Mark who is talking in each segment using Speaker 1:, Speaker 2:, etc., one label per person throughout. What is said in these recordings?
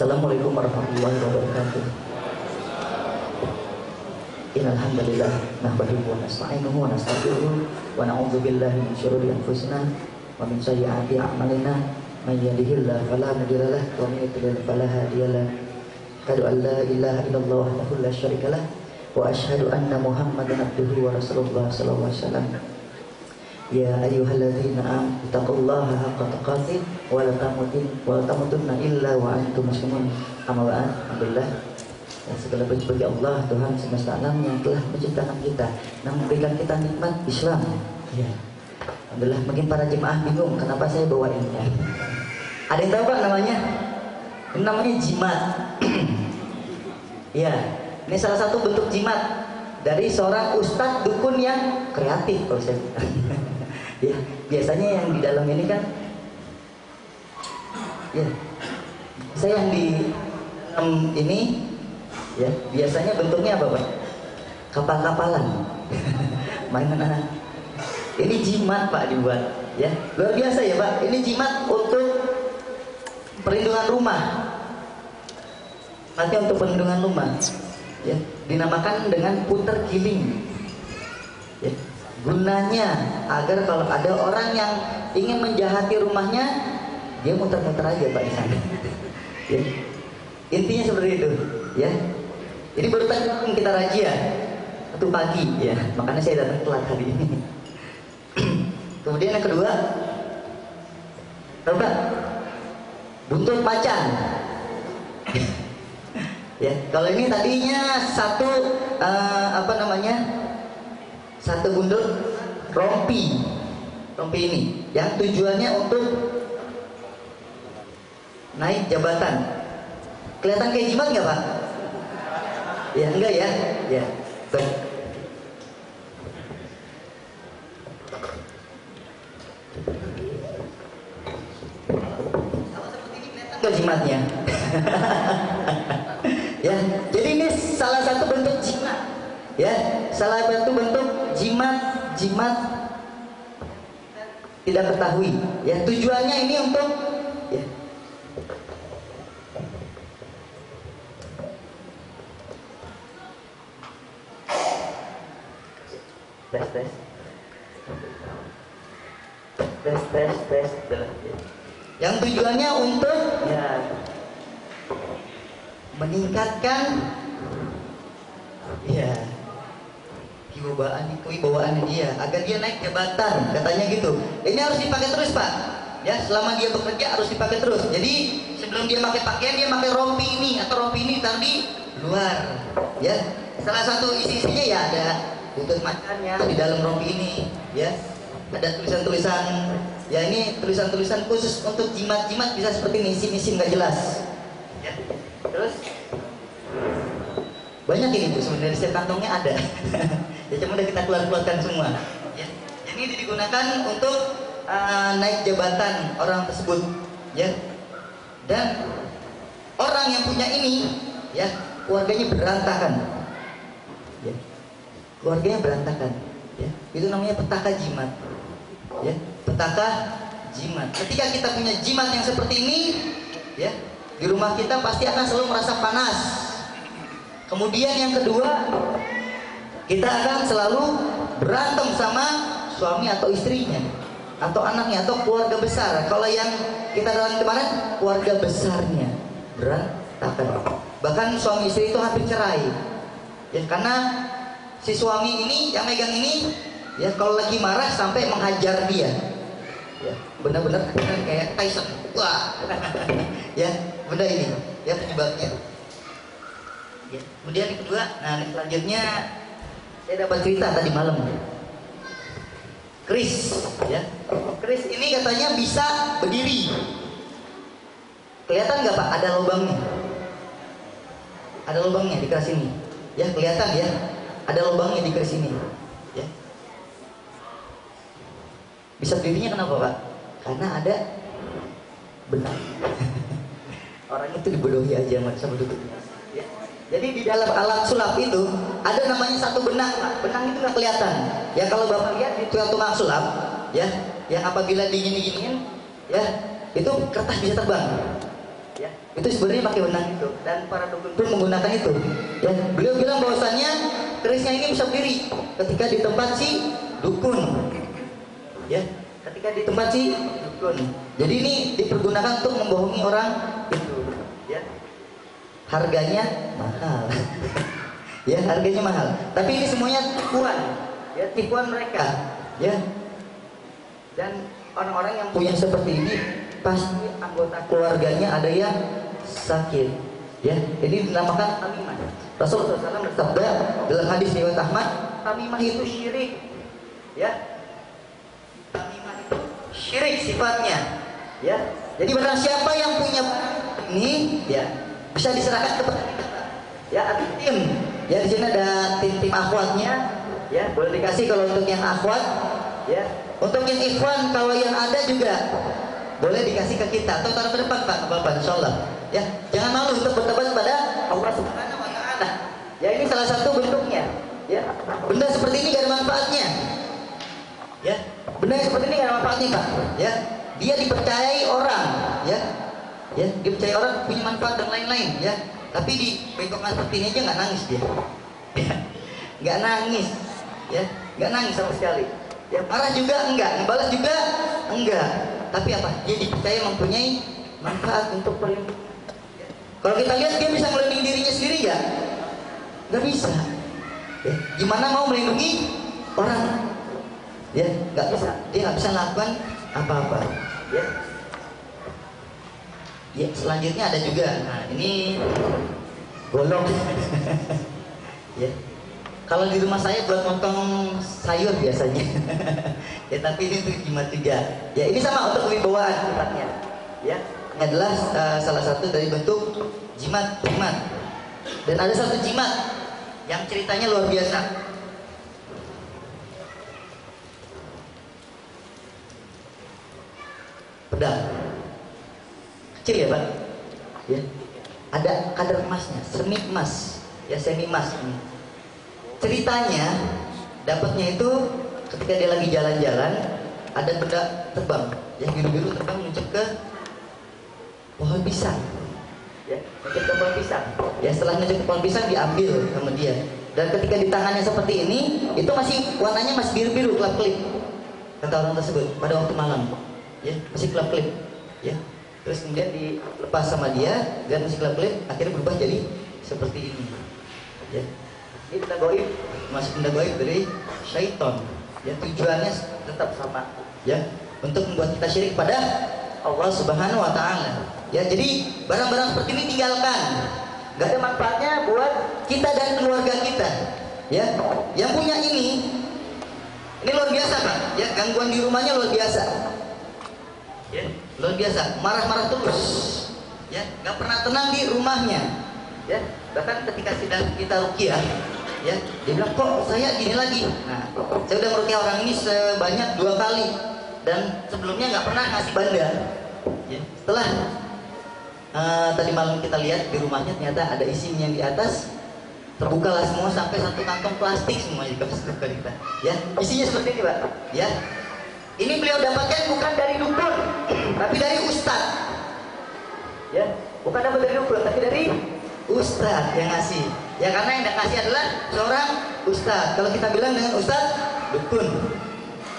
Speaker 1: Assalamualaikum warahmatullahi wabarakatuh. Innal hamdalillah nahmaduhu wa nasta'inuhu wa nastaghfiruh wa na'udzu billahi min syururi anfusina wa min sayyiati a'malina may yahdihillahu fala mudilla lahu wa may yudlil fala hadiya lahu. Asyhadu an la ilaha illallah wahdahu la syarika lahu wa asyhadu anna Muhammadan abduhu wa rasuluhu sallallahu alaihi wasallam. Ya ayyuhalladzina amanu taqullaha haqqa tuqatih wa la tamutunna illa wa antum muslimun. Amma ba'd. Alhamdulillah, dan segala puji bagi Allah Tuhan semesta alam yang telah menciptakan kita dan memberikan kita nikmat Islam. Ya. Alhamdulillah, mungkin para jemaah bingung kenapa saya bawa ini. Ada yang tahu Pak namanya? Ini namanya jimat. Ya, ini salah satu bentuk jimat dari seorang ustadz dukun yang kreatif kalau saya bilang. Ya, biasanya yang di dalam ini kan, ya, saya yang di ini, ya, biasanya bentuknya apa Pak? Kapal-kapalan, mainan anak. Ini jimat Pak dibuat, ya, luar biasa ya Pak. Ini jimat untuk perlindungan rumah, nanti untuk perlindungan rumah, ya, dinamakan dengan puter giling. Ya. Gunanya agar kalau ada orang yang ingin menjahati rumahnya, dia muter-muter aja Pak di sana. Ya. Intinya seperti itu, ya. Jadi baru tadi kita razia waktu pagi, ya. Makanya saya datang telat hari ini. Kemudian yang kedua, tahu Pak? Buntut macan. Ya, kalau ini tadinya satu satu buntut rompi ini yang tujuannya untuk naik jabatan. Kelihatan kayak jimat nggak Pak? Ya enggak ya? Ya. Baik. Kalau seperti ini kelihatan nggak jimatnya? Ya, jadi ini salah satu bentuk jimat. Ya, salah satu bentuk jimat tidak ketahui. Ya, tujuannya ini untuk, ya, tes. Yang tujuannya untuk, ya, meningkatkan, ya, kewibawaan dia agar dia naik jabatan, katanya gitu. Ini harus dipakai terus Pak, ya, selama dia bekerja harus dipakai terus. Jadi sebelum dia pakai pakaian, dia pakai rompi ini atau rompi ini taruh di luar, ya. Salah satu isi-isinya ya ada buntut macannya di dalam rompi ini, ya. Ada tulisan-tulisan, ya, ini tulisan-tulisan khusus untuk jimat-jimat bisa seperti ini, isim-isim nggak jelas, ya. Terus banyak ini tuh sebenarnya, setiap kantongnya ada. Ya, cuma udah kita keluarkan semua, ya. Ini digunakan untuk naik jabatan orang tersebut, ya. Dan orang yang punya ini, ya, keluarganya berantakan, ya. Keluarganya berantakan, ya. Itu namanya petaka jimat, ya. Petaka jimat. Ketika kita punya jimat yang seperti ini, ya, di rumah kita pasti akan selalu merasa panas. Kemudian yang kedua, kita akan selalu berantem sama suami atau istrinya, atau anaknya, atau keluarga besar. Kalau yang kita dalam kemarin, keluarga besarnya berantakan. Bahkan suami istri itu hampir cerai, ya, karena si suami ini yang megang ini, ya, kalau lagi marah sampai menghajar dia, ya, benar-benar kayak Tyson. Wah. Ya, benda ini, ya, penyebabnya. Ya. Kemudian yang kedua, nah, selanjutnya saya dapat cerita tadi malam. Keris, ya. Keris ini katanya bisa berdiri. Kelihatan nggak Pak? Ada lubangnya. Ada lubangnya di keris ini. Ya, kelihatan ya. Ada lubangnya di keris ini. Ya. Bisa berdirinya kenapa Pak? Karena ada benang. Orang itu dibodohi aja sama duduk. Ya. Jadi di dalam alat sulap itu ada namanya satu benang, Pak. Benang itu nggak kelihatan. Ya, kalau Bapak lihat di tukang sulap, ya, yang apabila digini-giniin, ya, itu kertas bisa terbang. Ya, itu sebenarnya pakai benang itu dan para dukun pun menggunakan itu. Ya, beliau bilang bahwasannya kerisnya ini bisa berdiri ketika di tempat si dukun. Ya, ketika di tempat si dukun. Jadi ini dipergunakan untuk membohongi orang itu. Ya, harganya mahal. Ya, harganya mahal. Tapi ini semuanya tipuan. Ya, tipuan mereka. Ya, dan orang-orang yang punya seperti ini pasti anggota keluarganya ada yang sakit. Ya, ini dinamakan tamimah. Rasulullah SAW bersabda dalam hadis riwayat Ahmad, tamimah itu syirik. Ya, tamimah itu syirik sifatnya. Ya, jadi barang siapa yang punya ini, ya bisa diserahkan kepada kita. Ya, ada tim. Ya, di sini ada tim akhwatnya. Ya, boleh dikasih kalau untuk yang akhwat. Ya, untuk yang ikhwan kalau yang ada juga boleh dikasih ke kita atau taruh ke depan Pak, Bapak, insyaallah. Ya, jangan malu untuk bertobat kepada Allah Subhanahu wa taala. Ya, ini salah satu bentuknya. Ya, benda seperti ini gak ada manfaatnya. Ya, benda seperti ini gak ada manfaatnya, Pak. Ya, dia dipercayai orang, ya. Ya, dipercayai orang punya manfaat dan lain-lain, ya. Tapi di bengkokan seperti ini aja nggak nangis dia. Ya, nggak nangis. Ya, nggak nangis sama sekali. Ya, marah juga enggak, ngebalas juga enggak. Tapi apa? Dia dipercaya mempunyai manfaat untuk pelindung. Kalau kita lihat dia bisa melindungi dirinya sendiri ya? Nggak bisa. Ya, gimana mau melindungi orang? Ya, nggak bisa. Dia nggak bisa lakukan apa-apa. Ya. Ya, selanjutnya ada juga. Nah, ini golong. Ya. Kalau di rumah saya buat motong sayur biasanya. Ya, tapi ini untuk jimat juga. Ya, ini sama untuk kewibawaan sifatnya. Ya, ini adalah salah satu dari bentuk jimat. Dan ada satu jimat yang ceritanya luar biasa. Pedang. Kecil ya, Pak? Ya. Ada kadar emasnya, semi emas. Ya, semi emas ini. Ceritanya dapatnya itu ketika dia lagi jalan-jalan ada benda terbang yang biru-biru terbang menuju ke pohon pisang. Ya, menuju ke pohon pisang. Ya, setelah menuju ke pohon pisang diambil sama dia. Dan ketika di tangannya seperti ini, itu masih warnanya masih biru-biru kelap-kelip. Kata orang tersebut pada waktu malam. Ya, masih kelap-kelip. Ya. Terus kemudian dilepas sama dia dan masih kelap-kelip, akhirnya berubah jadi seperti ini. Ya. Ini benda gaib, masuk benda gaib dari syaitan. Ya, tujuannya tetap sama, ya, untuk membuat kita syirik pada Allah Subhanahu wa taala. Ya, jadi barang-barang seperti ini tinggalkan. Gak ada manfaatnya buat kita dan keluarga kita. Ya, yang punya ini luar biasa, Pak. Ya, gangguan di rumahnya luar biasa. Ya, luar biasa, marah-marah terus. Ya, gak pernah tenang di rumahnya. Ya, bahkan ketika sedang kita ruqyah, ya, dia bilang kok saya gini lagi. Nah, saya udah meruqyah orang ini sebanyak 2 kali dan sebelumnya nggak pernah ngasih banda. Ya, setelah tadi malam kita lihat di rumahnya ternyata ada isinya yang di atas, terbukalah semua sampai 1 kantong plastik semua dikasih ke kita. Ya, isinya seperti ini, Pak. Ya, ini beliau dapatkan bukan dari dukun, tapi dari ustadz. Ya, bukan dapat dari dukun, tapi dari ustadz yang ngasih. Ya, karena yang ngasih adalah seorang ustadz. Kalau kita bilang dengan ustadz, dukun.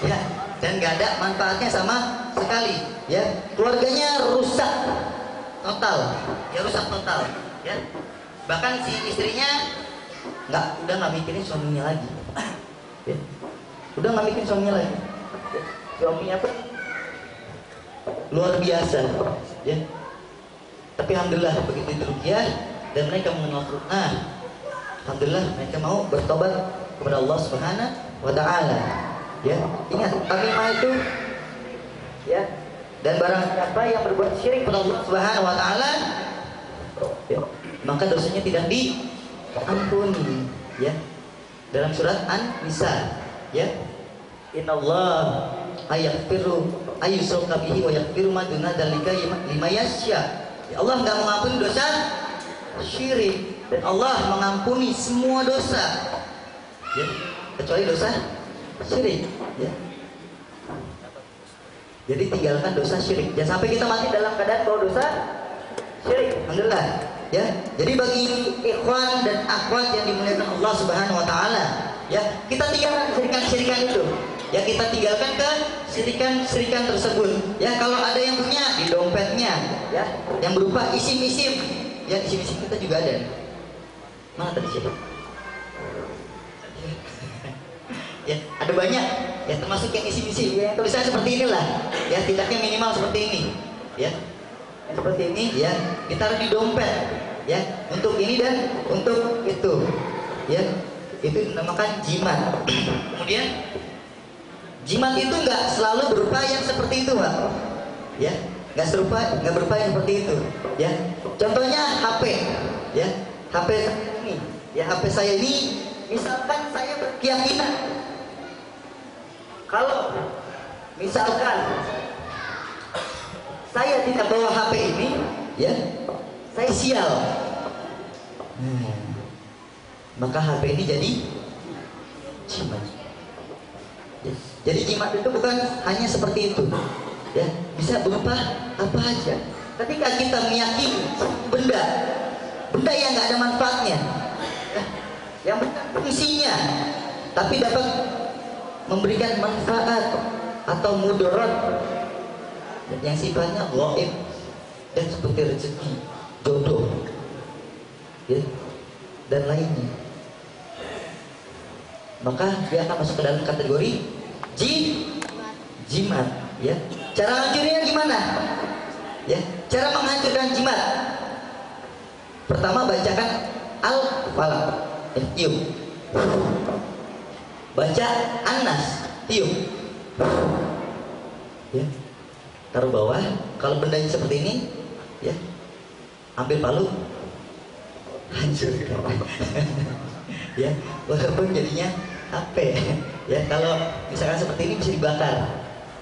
Speaker 1: Ya, dan nggak ada manfaatnya sama sekali. Ya, keluarganya rusak total. Ya, rusak total. Ya, bahkan si istrinya udah nggak mikirin suaminya lagi. Ya, udah nggak mikirin suaminya lagi. Ya, suaminya pun luar biasa. Ya, tapi alhamdulillah begitu diruqyah dan mereka mengenal Quran, alhamdulillah mereka mau bertobat kepada Allah Subhanahu wa taala. Ya, ingat tamimah itu, ya, dan barang siapa yang berbuat syirik kepada Allah Subhanahu wa taala, ya, maka dosanya tidak diampuni. Ya, dalam surat An-Nisa, ya, innallaha ayaghfiru ayyushraka bihi wa yaghfiru ma duna dzalika liman yasha. Ya, Allah enggak mengampuni dosa syirik dan Allah mengampuni semua dosa, ya, kecuali dosa syirik. Ya, jadi tinggalkan dosa syirik. Jangan sampai kita mati dalam keadaan bawa dosa syirik. Alhamdulillah. Ya, jadi bagi ikhwan dan akhwat yang dimuliakan Allah Subhanahu wa taala, ya, kita tinggalkan syirikan-syirikan itu. Ya, kita tinggalkan ke syirikan-syirikan tersebut. Ya, kalau ada yang punya di dompetnya, ya, yang berupa isim-isim. Ya, isim-isim kita juga ada. Mana tadi siapa? Ya, ada banyak. Ya, termasuk yang isim-isim. Ya, tulisannya seperti inilah. Ya, tidaknya minimal seperti ini. Ya, seperti ini, ya, ditaruh di dompet, ya, untuk ini dan untuk itu, ya, itu dinamakan jimat. Kemudian jimat itu nggak selalu berupa yang seperti itu, Pak, ya, nggak berupa yang seperti itu, ya. Contohnya HP, ya, HP ini, ya, HP saya ini, misalkan saya berkeyakinan kalau misalkan saya tidak bawa HP ini, ya, saya sial. Maka HP ini jadi jimat. Ya, jadi jimat itu bukan hanya seperti itu, ya, bisa berupa apa aja. Ketika kita meyakini benda yang nggak ada manfaatnya, ya, yang bukan fungsinya, tapi dapat memberikan manfaat atau mudarat yang sifatnya gaib dan seperti rezeki, jodoh, ya, dan lainnya, maka dia akan masuk ke dalam kategori jimat. Ya, cara hancurnya gimana? Ya, cara menghancurkan jimat. Pertama, bacakan al-falaq, tiup. Baca an-nas, tiup. Ya, taruh bawah. Kalau bendanya seperti ini, ya, ambil palu, hancurkan. Ya, walaupun jadinya apa ya, kalau misalkan seperti ini bisa dibakar,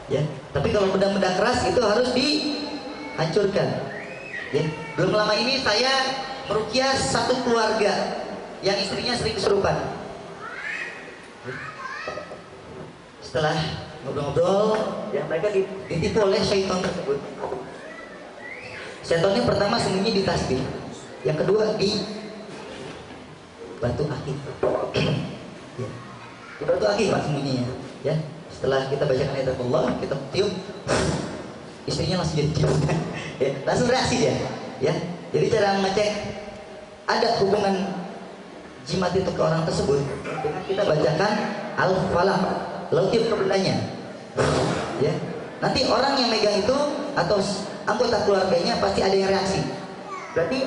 Speaker 1: ya, tapi kalau benda-benda keras itu harus dihancurkan. Ya, belum lama ini saya meruqyah satu keluarga yang istrinya sering kesurupan. Setelah ngobrol-ngobrol, yang mereka ditipu oleh syaitan tersebut. Syaitannya pertama sembunyi di tasbih, yang kedua di batu akik. Ya, di batu akik Pak sembunyinya. Ya, setelah kita bacakan ayat Allah, kita tiup, istrinya langsung jadi jimat. Ya, langsung reaksi dia. Ya, jadi cara mengecek ada hubungan jimat itu ke orang tersebut dengan kita bacakan al-falaq, lalu tiup ke bendanya. Ya, nanti orang yang megang itu atau anggota keluarganya pasti ada yang reaksi. Berarti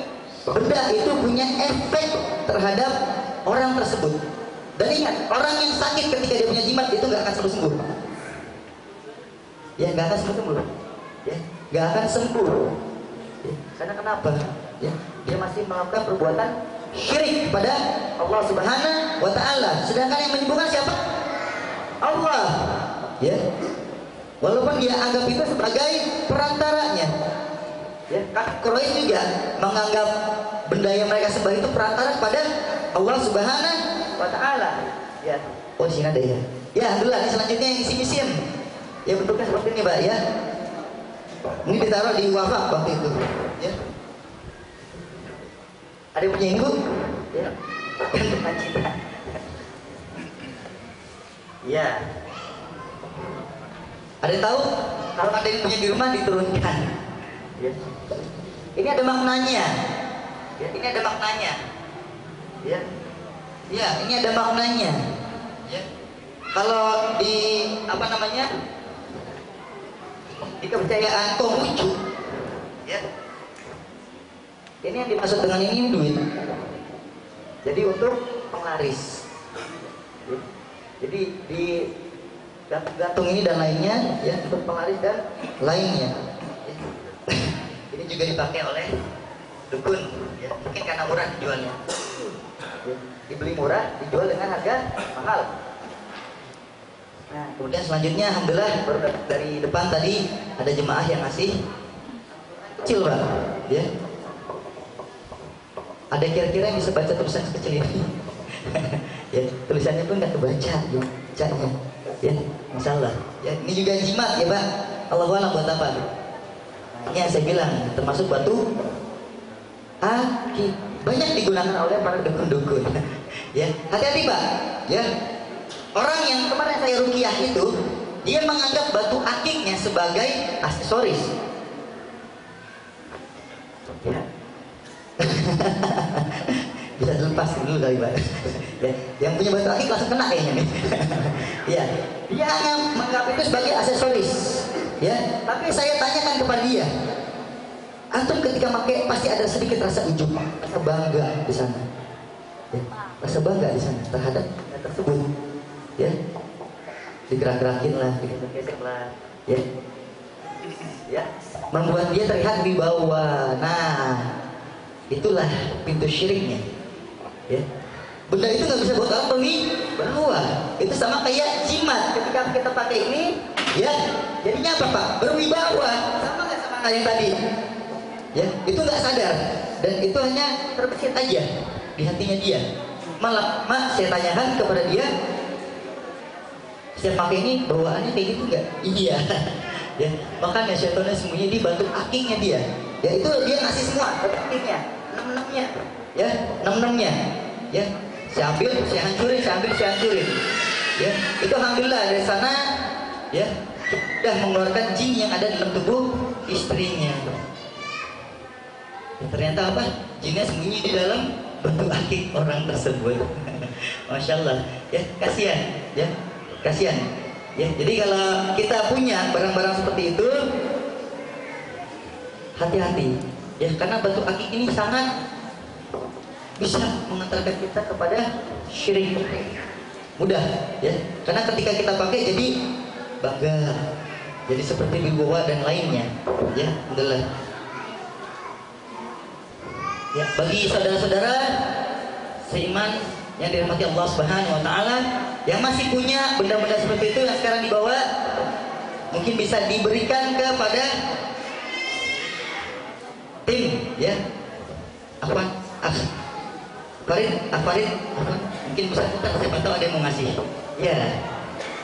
Speaker 1: benda itu punya efek terhadap orang tersebut. Dan ingat, orang yang sakit ketika dia punya jimat itu nggak akan sembuh. Ya, nggak akan sembuh. Ya, nggak akan sembuh. Ya, karena kenapa? Ya, dia masih melakukan perbuatan syirik kepada Allah Subhanahu wa taala. Sedangkan yang menyembuhkan siapa? Allah. Ya. Walaupun dia anggap itu sebagai perantaranya. Ya, Quraisy juga menganggap benda yang mereka sembah itu perantara kepada Allah Subhanahu wa taala. Ya. Oh, sini ada ya. Ya, alhamdulillah. Selanjutnya yang isim-isim. Ya, bentuknya seperti ini, Pak, ya. Ini ditaruh di wafak waktu itu, ya. Ada yang punya ibu? Ya. Ya. Ada yang tahu? Kalau ada yang punya di rumah diturunkan. Ya. Ini ada maknanya. Ya, ini ada maknanya. Ya. Ya, ini ada maknanya. Ya. Kalau di apa namanya? Di kepercayaan Konghucu, ya. Ini yang dimaksud dengan ini duit. Jadi untuk penglaris. Ya. Jadi di gantung ini dan lainnya, ya, untuk penglaris dan lainnya. Ya. Ini juga dipakai oleh dukun, ya. Mungkin karena murah dijualnya. Ya. Dibeli murah, dijual dengan harga mahal. Nah, kemudian selanjutnya alhamdulillah dari depan tadi ada jemaah yang ngasih kecil, Pak, ya. Ada kira-kira yang bisa baca tulisan sekecil ini? Ya, tulisannya pun nggak kebaca, ya, bacanya, ya, masalah. Ya, ini juga jimat, ya, Pak. Allahu a'lam buat apa? Nah, ini yang saya bilang termasuk batu akik. Banyak digunakan oleh para dukun-dukun. Ya, hati-hati Pak. Ya, orang yang kemarin saya ruqyah itu, dia menganggap batu akiknya sebagai aksesoris. Ya. Bisa dilepas dulu kali Pak. Ya, yang punya batu akik langsung kena kayaknya nih. Ya, dia menganggap itu sebagai aksesoris. Ya, tapi saya tanyakan kepada dia, antum ketika pakai pasti ada sedikit rasa ujub, rasa bangga di sana. Ya, rasa bangga di sana terhadap yang tersebut. Ya, digerak-gerakin lah, digesek-gesek lah. Ya, ya, membuat dia terlihat di bawah. Nah, itulah pintu syiriknya. Ya, benda itu nggak bisa buat apa nih? Bawah. Itu sama kayak jimat. Ketika kita pakai ini, ya, jadinya apa Pak? Berwibawa. Sama nggak sama yang tadi? Ya, itu nggak sadar dan itu hanya terbesit aja di hatinya dia. Malah, mak saya tanyakan kepada dia, saya pakai ini bawaannya kayak gitu nggak? Iya. Ya, makanya syaitannya sembunyi di batu akiknya dia. Ya, itu dia ngasih semua batu akiknya, enam-enamnya, ya, enam-enamnya, ya. Saya ambil, saya hancurin, saya ambil, saya hancurin. Ya, itu alhamdulillah dari sana, ya, sudah mengeluarkan jin yang ada dalam tubuh istrinya. Ternyata apa? Jinnya sembunyi di dalam bentuk akik orang tersebut. Masya Allah. Ya, kasihan. Ya, kasihan. Ya, jadi kalau kita punya barang-barang seperti itu, hati-hati. Ya, karena bentuk akik ini sangat bisa mengantarkan kita kepada syirik. Mudah, ya. Karena ketika kita pakai jadi bangga, jadi seperti wibawa dan lainnya. Ya, alhamdulillah. Ya, bagi saudara-saudara seiman yang dirahmati Allah Subhanahu wa taala yang masih punya benda-benda seperti itu yang sekarang dibawa, mungkin bisa diberikan kepada tim, ya. Farid, mungkin bisa muter, siapa tahu ada yang mau ngasih. Ya.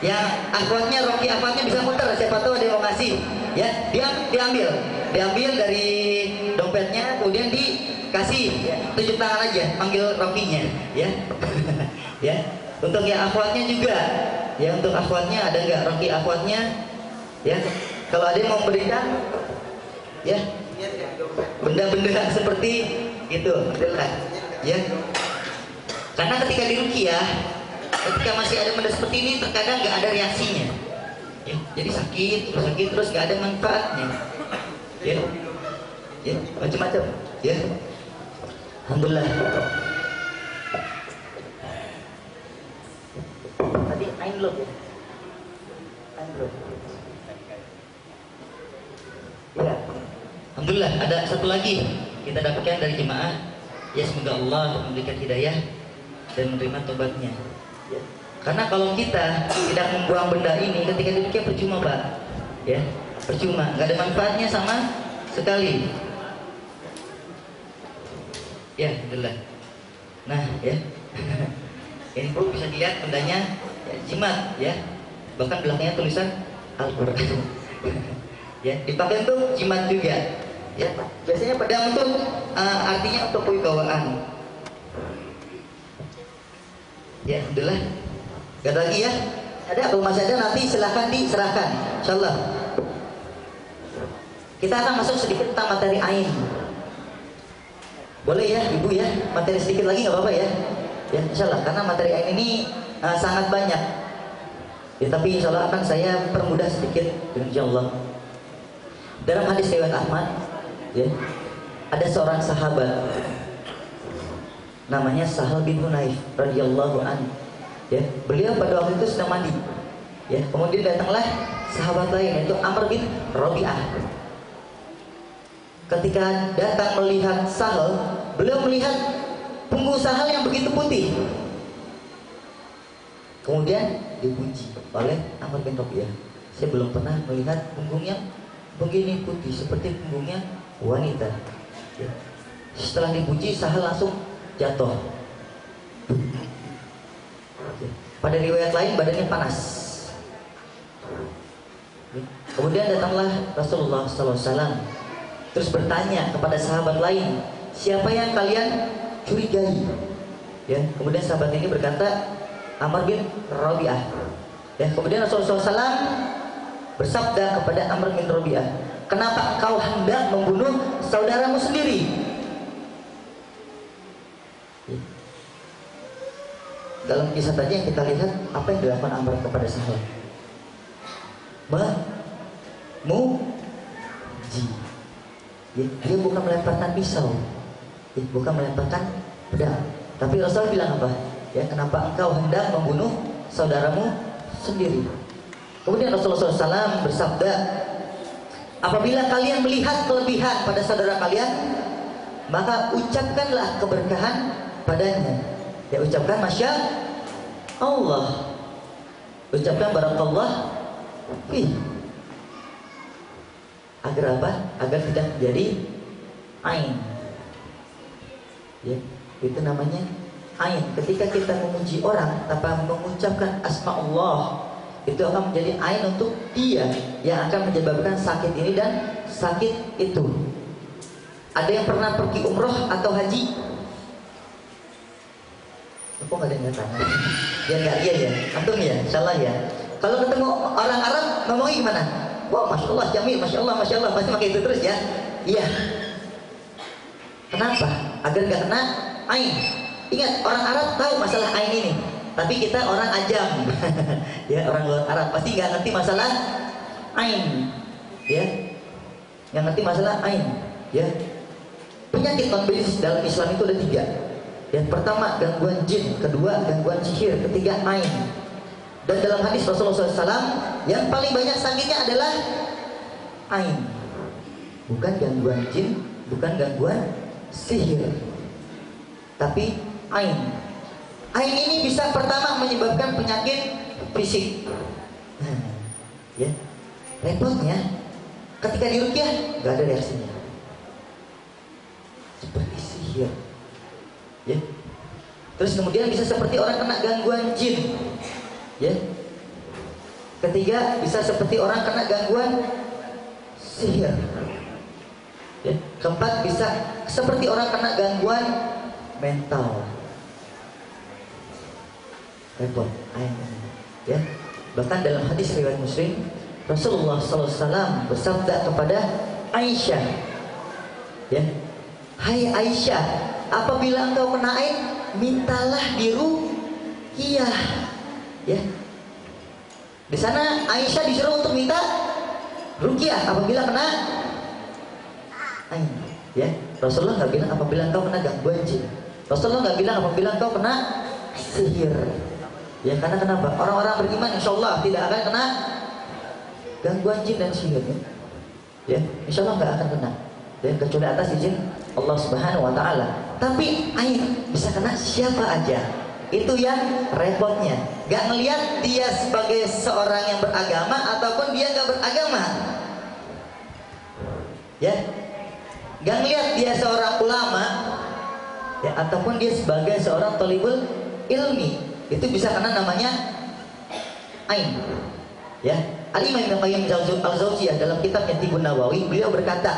Speaker 1: Yang akhwatnya, Rocky akhwatnya bisa muter, siapa tahu ada yang mau ngasih. Ya, diambil dari dompetnya, kemudian dikasih, ya. Tunjuk tangan aja, panggil Rocky-nya, ya. Ya. Untuk yang akhwatnya juga, ya, untuk akhwatnya ada nggak Rocky akhwatnya? Ya. Kalau ada yang mau berikan, ya, benda-benda seperti itu, ya. Karena ketika diruqyah, ketika masih ada benda seperti ini, terkadang nggak ada reaksinya. Ya, jadi sakit terus nggak ada manfaatnya. Ya, ya, macam-macam. Ya, alhamdulillah. Tadi Ainlob ya, Ainlob. Ya, alhamdulillah. Ada satu lagi kita dapatkan dari jemaah. Ya, semoga Allah memberikan hidayah dan menerima tobatnya. Ya. Karena kalau kita tidak membuang benda ini ketika diruqyah percuma Pak. Ya, percuma, nggak ada manfaatnya sama sekali. Ya, alhamdulillah. Nah, ya. Ini pun bisa dilihat bendanya, ya, jimat, ya. Bahkan belakangnya tulisan Al-Qur'an. Ya, dipakai untuk jimat juga. Ya, biasanya pedang untuk artinya untuk kewibawaan. Ya, alhamdulillah. Gak ada lagi ya? Ada? Kalau masih ada nanti silahkan diserahkan, insyaallah. Kita akan masuk sedikit tentang materi ain. Boleh ya, Ibu ya? Materi sedikit lagi nggak apa-apa ya? Ya, insyaallah. Karena materi ain ini sangat banyak. Ya, tapi insyaallah akan saya permudah sedikit, insyaallah. Dalam hadis riwayat Ahmad, ya, ada seorang sahabat namanya Sahal bin Hunayf radhiyallahu anhu. Ya, beliau pada waktu itu sedang mandi. Ya, kemudian datanglah sahabat lain yaitu Amr bin Rabi'ah. Ketika datang melihat Sahal, beliau melihat punggung Sahal yang begitu putih. Kemudian dipuji oleh Amr bin Rabi'ah. Saya belum pernah melihat punggung yang begini putih seperti punggungnya wanita. Ya. Setelah dipuji, Sahal langsung jatuh. Ya. Pada riwayat lain badannya panas. Ya. Kemudian datanglah Rasulullah SAW, terus bertanya kepada sahabat lain siapa yang kalian curigai? Ya, kemudian sahabat ini berkata, Amr bin Rabi'ah. Ya, kemudian Rasulullah SAW bersabda kepada Amr bin Rabi'ah, kenapa engkau hendak membunuh saudaramu sendiri? Ya. Dalam kisah tadi yang kita lihat, apa yang dilakukan Amr kepada sahabat? Memuji. Ya, dia bukan melemparkan pisau, ya, bukan melemparkan pedang, tapi Rasul bilang apa? Ya, kenapa engkau hendak membunuh saudaramu sendiri? Kemudian Rasulullah SAW bersabda, apabila kalian melihat kelebihan pada saudara kalian, maka ucapkanlah keberkahan padanya. Ya, ucapkan Masya Allah, ucapkan Barakallah fih. Agar apa? Agar tidak menjadi ain. Ya, itu namanya ain. Ketika kita memuji orang tanpa mengucapkan asma Allah, itu akan menjadi ain untuk dia, yang akan menyebabkan sakit ini dan sakit itu. Ada yang pernah pergi umroh atau haji? Kok nggak ada yang tanya? Ya nggak, iya ya, antum ya, insyaallah ya. Kalau ketemu orang Arab ngomongnya gimana? Wah, masya Allah, jamil, masya Allah, pasti pakai itu terus ya. Iya. Kenapa? Agar nggak kena ain. Ingat, orang Arab tahu masalah ain ini, tapi kita orang ajam, ya, orang luar Arab pasti nggak ngerti masalah ain, ya, nggak ngerti masalah ain, ya. Penyakit non medis dalam Islam itu ada 3. Yang pertama gangguan jin, kedua gangguan sihir, ketiga ain. Dan dalam hadis Rasulullah SAW, yang paling banyak sakitnya adalah ain, bukan gangguan jin, bukan gangguan sihir, tapi ain. Ain ini bisa pertama menyebabkan penyakit fisik. Ya, repotnya ketika diruqyah nggak ada reaksinya, seperti sihir. Ya. Terus kemudian bisa seperti orang kena gangguan jin. Ya. Ketiga, bisa seperti orang kena gangguan sihir. Ya. Keempat, bisa seperti orang kena gangguan mental. Repot, ya. Bahkan dalam hadis riwayat Muslim, Rasulullah SAW bersabda kepada Aisyah, ya, hai Aisyah, apabila engkau kena ain, mintalah diruqyah. Ya. Di sana Aisyah disuruh untuk minta ruqyah apabila kena ain. Ya. Rasulullah nggak bilang apabila engkau kena gangguan jin. Rasulullah nggak bilang apabila engkau kena sihir. Ya, karena kenapa? Orang-orang beriman insya Allah tidak akan kena gangguan jin dan sihir. Ya, insya Allah nggak akan kena. Ya, kecuali atas izin Allah Subhanahu Wa Taala. Tapi ain bisa kena siapa aja. Itu yang repotnya. Gak ngelihat dia sebagai seorang yang beragama ataupun dia gak beragama. Ya, gak ngelihat dia seorang ulama, ya, ataupun dia sebagai seorang thalibul ilmi. Itu bisa kena namanya ain. Ya, Al-Imam Ibnu Qayyim Al-Jauziyah dalam kitabnya Tibbun Nawawi, beliau berkata,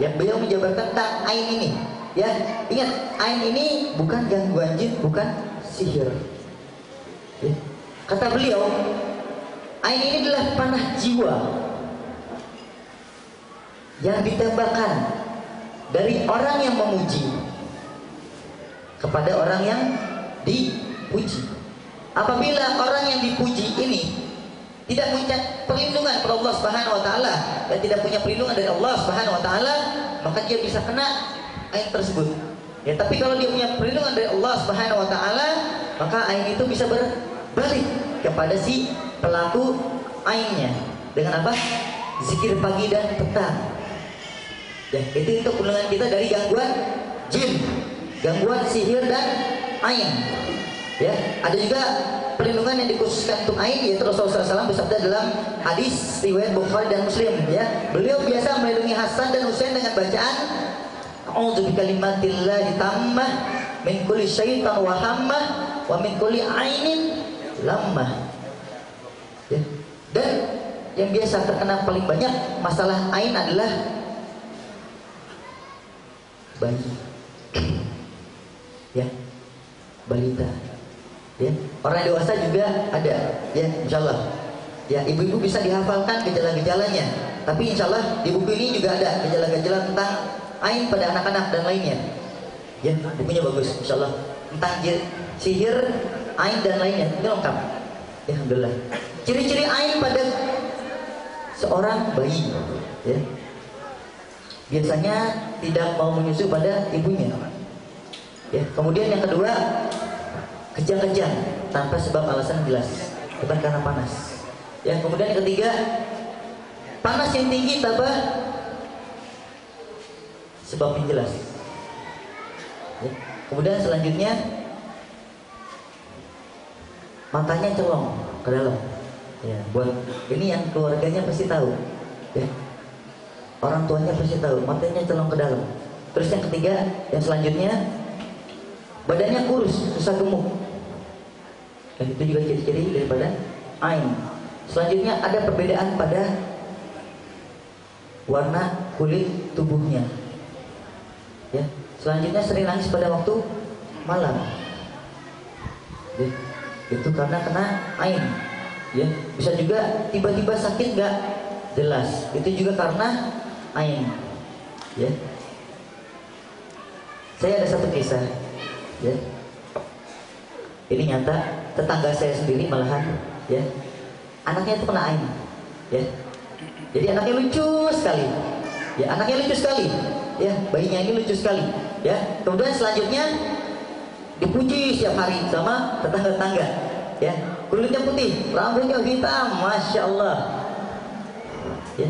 Speaker 1: ya, beliau menjabarkan tentang ain ini. Ya, ingat, ain ini bukan gangguan jin, bukan sihir. Ya. Kata beliau, ain ini adalah panah jiwa yang ditembakkan dari orang yang memuji kepada orang yang dipuji. Apabila orang yang dipuji ini tidak punya perlindungan kepada Allah Subhanahu Wa Taala dan tidak punya perlindungan dari Allah Subhanahu Wa Taala, maka dia bisa kena ain tersebut. Ya, tapi kalau dia punya perlindungan dari Allah Subhanahu Wa Taala, maka ain itu bisa berbalik kepada si pelaku ainnya dengan apa? Zikir pagi dan petang. Ya, itu untuk perlindungan kita dari gangguan jin, gangguan sihir dan ain. Ya, ada juga perlindungan yang dikhususkan untuk ain, yaitu Rasulullah SAW bersabda dalam hadis riwayat Bukhari dan Muslim. Ya, beliau biasa melindungi Hasan dan Husain dengan bacaan A'udzu bikalimatillahi tammah min kulli syaitan wa hammah wa min kulli ainin lammah. Ya. Dan yang biasa terkena paling banyak masalah ain adalah bayi. Ya, balita. Ya, orang dewasa juga ada. Ya, insya Allah. Ya, ibu-ibu bisa dihafalkan gejala-gejalanya. Tapi insya Allah di buku ini juga ada gejala-gejala tentang ain pada anak-anak dan lainnya. Ya, bukunya bagus, insya Allah. Tentang sihir, ain dan lainnya, ini lengkap. Ya, alhamdulillah. Ciri-ciri ain pada seorang bayi, ya, biasanya tidak mau menyusu pada ibunya. Ya, kemudian yang kedua, kejang-kejang tanpa sebab alasan jelas, bukan karena panas. Ya, kemudian yang ketiga, panas yang tinggi tanpa sebab yang jelas. Ya. Kemudian selanjutnya, matanya celong ke dalam. Ya, buat ini yang keluarganya pasti tahu. Ya. Orang tuanya pasti tahu, matanya celong ke dalam. Terus yang ketiga, yang selanjutnya, badannya kurus, susah gemuk. Dan itu juga ciri-ciri daripada ain. Selanjutnya ada perbedaan pada warna kulit tubuhnya. Ya. Selanjutnya sering nangis pada waktu malam. Ya. Itu karena kena ain. Ya. Bisa juga tiba-tiba sakit gak jelas. Itu juga karena ain. Ya. Saya ada satu kisah. Ya. Ini nyata, tetangga saya sendiri malahan, ya, anaknya itu kena ain, ya. Jadi anaknya lucu sekali, ya, anaknya lucu sekali, ya, bayinya ini lucu sekali, ya. Kemudian selanjutnya dipuji setiap hari sama tetangga-tetangga, ya. Kulitnya putih, rambutnya hitam, masya Allah, ya.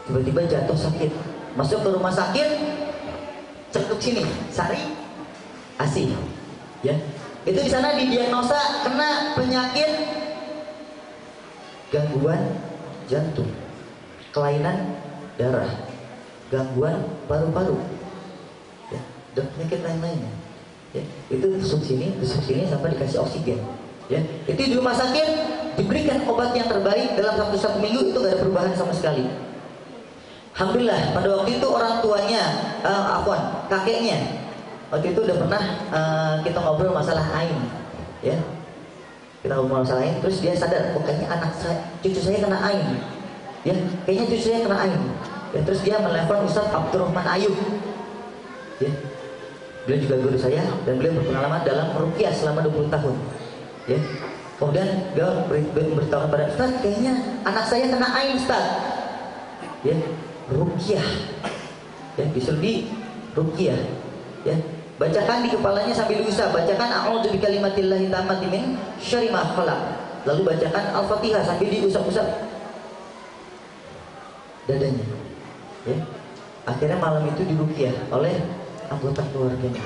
Speaker 1: Tiba-tiba jatuh sakit, masuk ke rumah sakit, cetuk sini, sari, ASI, ya. Itu di sana didiagnosa kena penyakit gangguan jantung, kelainan darah, gangguan paru-paru, ya, dan penyakit lain-lainnya. Ya, itu tusuk sini sampai dikasih oksigen. Ya, itu di rumah sakit diberikan obat yang terbaik dalam satu minggu itu gak ada perubahan sama sekali. Alhamdulillah pada waktu itu orang tuanya, kakeknya. Waktu itu udah pernah kita ngobrol masalah ain, ya. Kita ngobrol masalah ain, terus dia sadar, oh kayaknya cucu saya kena ain, ya. Kayaknya cucu saya kena ain. Ya, terus dia menelepon Ustaz Abdurrahman Ayub, ya. Beliau juga guru saya dan beliau berpengalaman dalam ruqyah selama 20 tahun, ya. Kemudian dia beritahu kepada Ustaz, kayaknya anak saya kena ain, Ustaz. Ya, ruqyah, ya, disuruh di ruqyah, ya. Bacakan di kepalanya sambil diusap, bacakan a'udzu bikalimatillahi tammati min syarri ma khalaq. Lalu bacakan Al-Fatihah sambil diusap-usap dadanya. Ya. Akhirnya malam itu diruqyah oleh anggota keluarganya.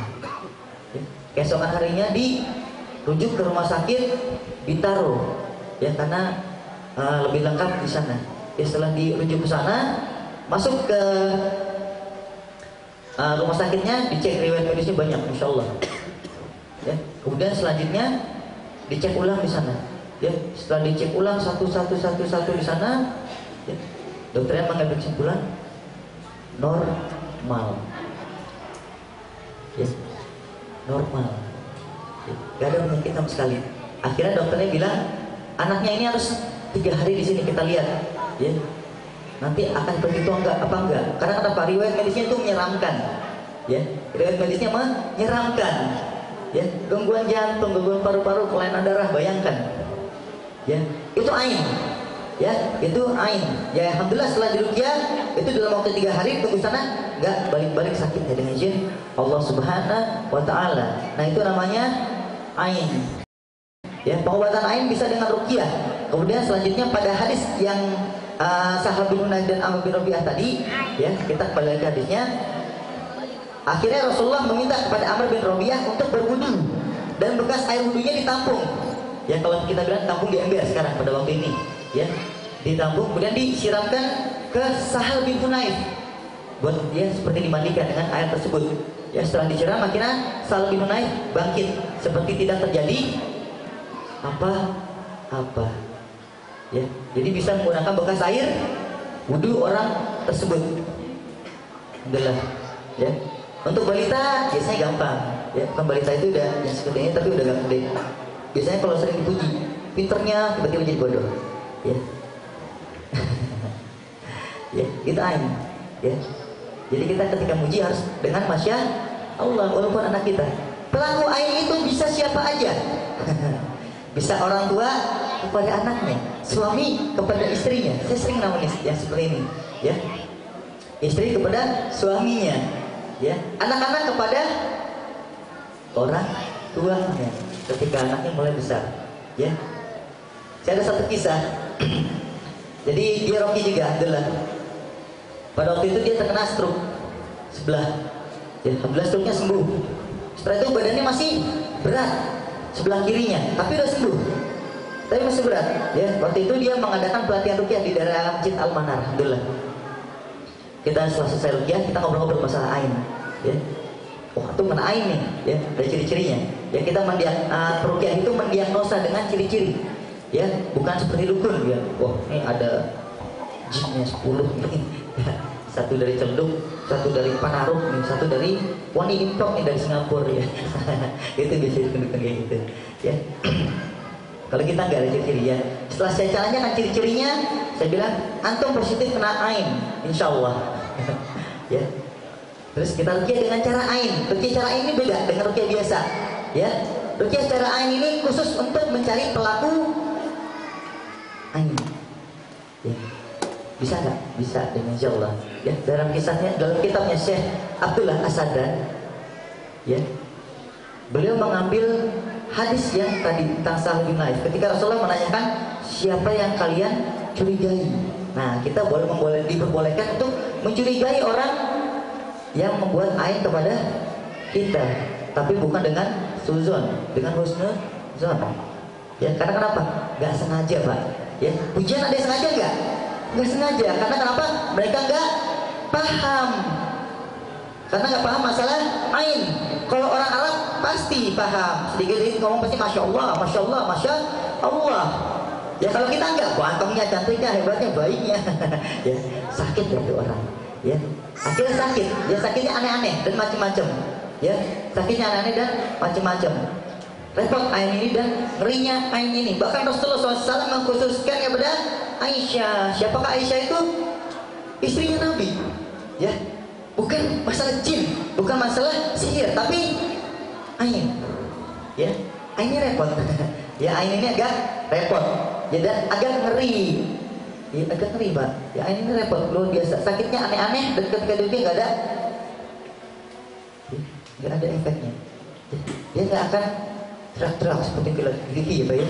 Speaker 1: Ya. Keesokan harinya dirujuk ke rumah sakit Bintaro, ya, karena lebih lengkap di sana. Ya, setelah dirujuk ke sana, masuk ke rumah sakitnya, dicek riwayat medisnya banyak, insya Allah. Ya, kemudian selanjutnya dicek ulang di sana. Ya, setelah dicek ulang satu di sana, ya, dokternya mengambil kesimpulan normal. Ya, normal. Ya, gak ada penyakit sama sekali. Akhirnya dokternya bilang anaknya ini harus 3 hari di sini kita lihat. Ya. Nanti akan begitu enggak karena kenapa? Riwayat medisnya itu menyeramkan, ya, riwayat medisnya menyeramkan, ya, gangguan jantung, gangguan paru-paru, kelainan darah, bayangkan, ya, itu ain, ya, itu ain, ya. Alhamdulillah setelah diruqyah itu dalam waktu 3 hari tunggu sana enggak balik-balik sakitnya dengan izin Allah Subhanahu wa Ta'ala. Nah, itu namanya ain, ya. Pengobatan ain bisa dengan ruqyah. Kemudian selanjutnya pada hadis yang Sahal bin Hunayf dan Amr bin Rabi'ah tadi, ya, kita kembali ke hadisnya. Akhirnya Rasulullah meminta kepada Amr bin Rabi'ah untuk berwudu dan bekas air wudunya ditampung. Ya, kalau kita bilang tampung di ember sekarang pada waktu ini, ya, ditampung kemudian disiramkan ke Sahal bin Hunayf buat dia seperti dimandikan dengan air tersebut. Ya, setelah disiram akhirnya Sahal bin Hunayf bangkit seperti tidak terjadi apa-apa. Ya, jadi bisa menggunakan bekas air wudhu orang tersebut. Alhamdulillah, ya. Untuk balita biasanya gampang, ya bukan balita itu udah yang seperti ini tapi udah gak gede. Biasanya kalau sering dipuji, pinternya tiba-tiba jadi bodoh, ya. Ya, itu ain, ya. Jadi kita ketika muji harus dengan masya Allah, walaupun anak kita. Pelaku ain itu bisa siapa aja. Bisa orang tua kepada anaknya, suami kepada istrinya. Saya sering namanya yang seperti ini, ya. Istri kepada suaminya, ya. Anak-anak kepada orang tuanya ketika anaknya mulai besar, ya. Saya ada satu kisah. Jadi dia Rocky juga adalah pada waktu itu dia terkena stroke sebelah, ya. Alhamdulillah stroke-nya sembuh. Setelah itu badannya masih berat sebelah kirinya, tapi udah sembuh. Tapi masih berat, ya. Waktu itu dia mengadakan pelatihan ruqyah di daerah Masjid Al-Manar. Alhamdulillah. Kita setelah selesai ruqyah, kita ngobrol-ngobrol masalah ain, ya. Oh, itu mana ain nih, ya. Ada ciri-cirinya. Ya kita ruqyah itu mendiagnosa dengan ciri-ciri, ya. Bukan seperti dukun, ya. Wah, ini ada jinnya 10 nih. Satu dari Celduk, satu dari Panaruk, nih, satu dari Wani Impok nih dari Singapura, ya. Itu biasanya dukun kayak gitu, ya. Kalau kita nggak ada ciri-ciri, ya. Setelah saya tanyakan ciri-cirinya, saya bilang antum positif kena ain, insya Allah. Ya. Terus kita ruqyah dengan cara ain. Ruqyah cara ain ini beda dengan ruqyah biasa, ya. Ruqyah cara ain ini khusus untuk mencari pelaku ain, ya. Bisa nggak? Bisa dengan insya Allah, ya. Dalam kisahnya, dalam kitabnya Syekh Abdullah Asadan, ya, beliau mengambil hadis yang tadi tentang Sa'd bin Naif ketika Rasulullah menanyakan siapa yang kalian curigai. Nah, kita diperbolehkan untuk mencurigai orang yang membuat ain kepada kita, tapi bukan dengan suzon, dengan husnuzon. Ya, karena kenapa? Gak sengaja, Pak. Ya, pujian ada yang sengaja nggak? Nggak sengaja. Karena kenapa? Mereka nggak paham. Karena nggak paham masalah ain. Kalau orang Arab pasti paham. Sedikit ngomong pasti masya Allah, masya Allah, masya Allah. Ya kalau kita enggak, gantengnya, cantiknya, hebatnya, baiknya, ya sakit dari orang, ya. Akhirnya sakit, ya sakitnya aneh-aneh dan macam-macam, ya sakitnya aneh-aneh dan macam-macam. Repot ain ini dan ngerinya ain ini. Bahkan Rasulullah SAW mengkhususkan kepada Aisyah. Siapakah Aisyah itu? Istrinya Nabi, ya. Bukan masalah jin, bukan masalah sihir, tapi ain, ya. Ain ini repot, ya. Ain ini agak repot, ya, dan agak ngeri, ya, agak ngeri, Pak. Ya, ain ini repot, luar biasa. Sakitnya aneh-aneh dan ketika dia nggak ada, ya, nggak ada efeknya. Ya, dia nggak akan terak-terak seperti gigi, ya, Pak, ya.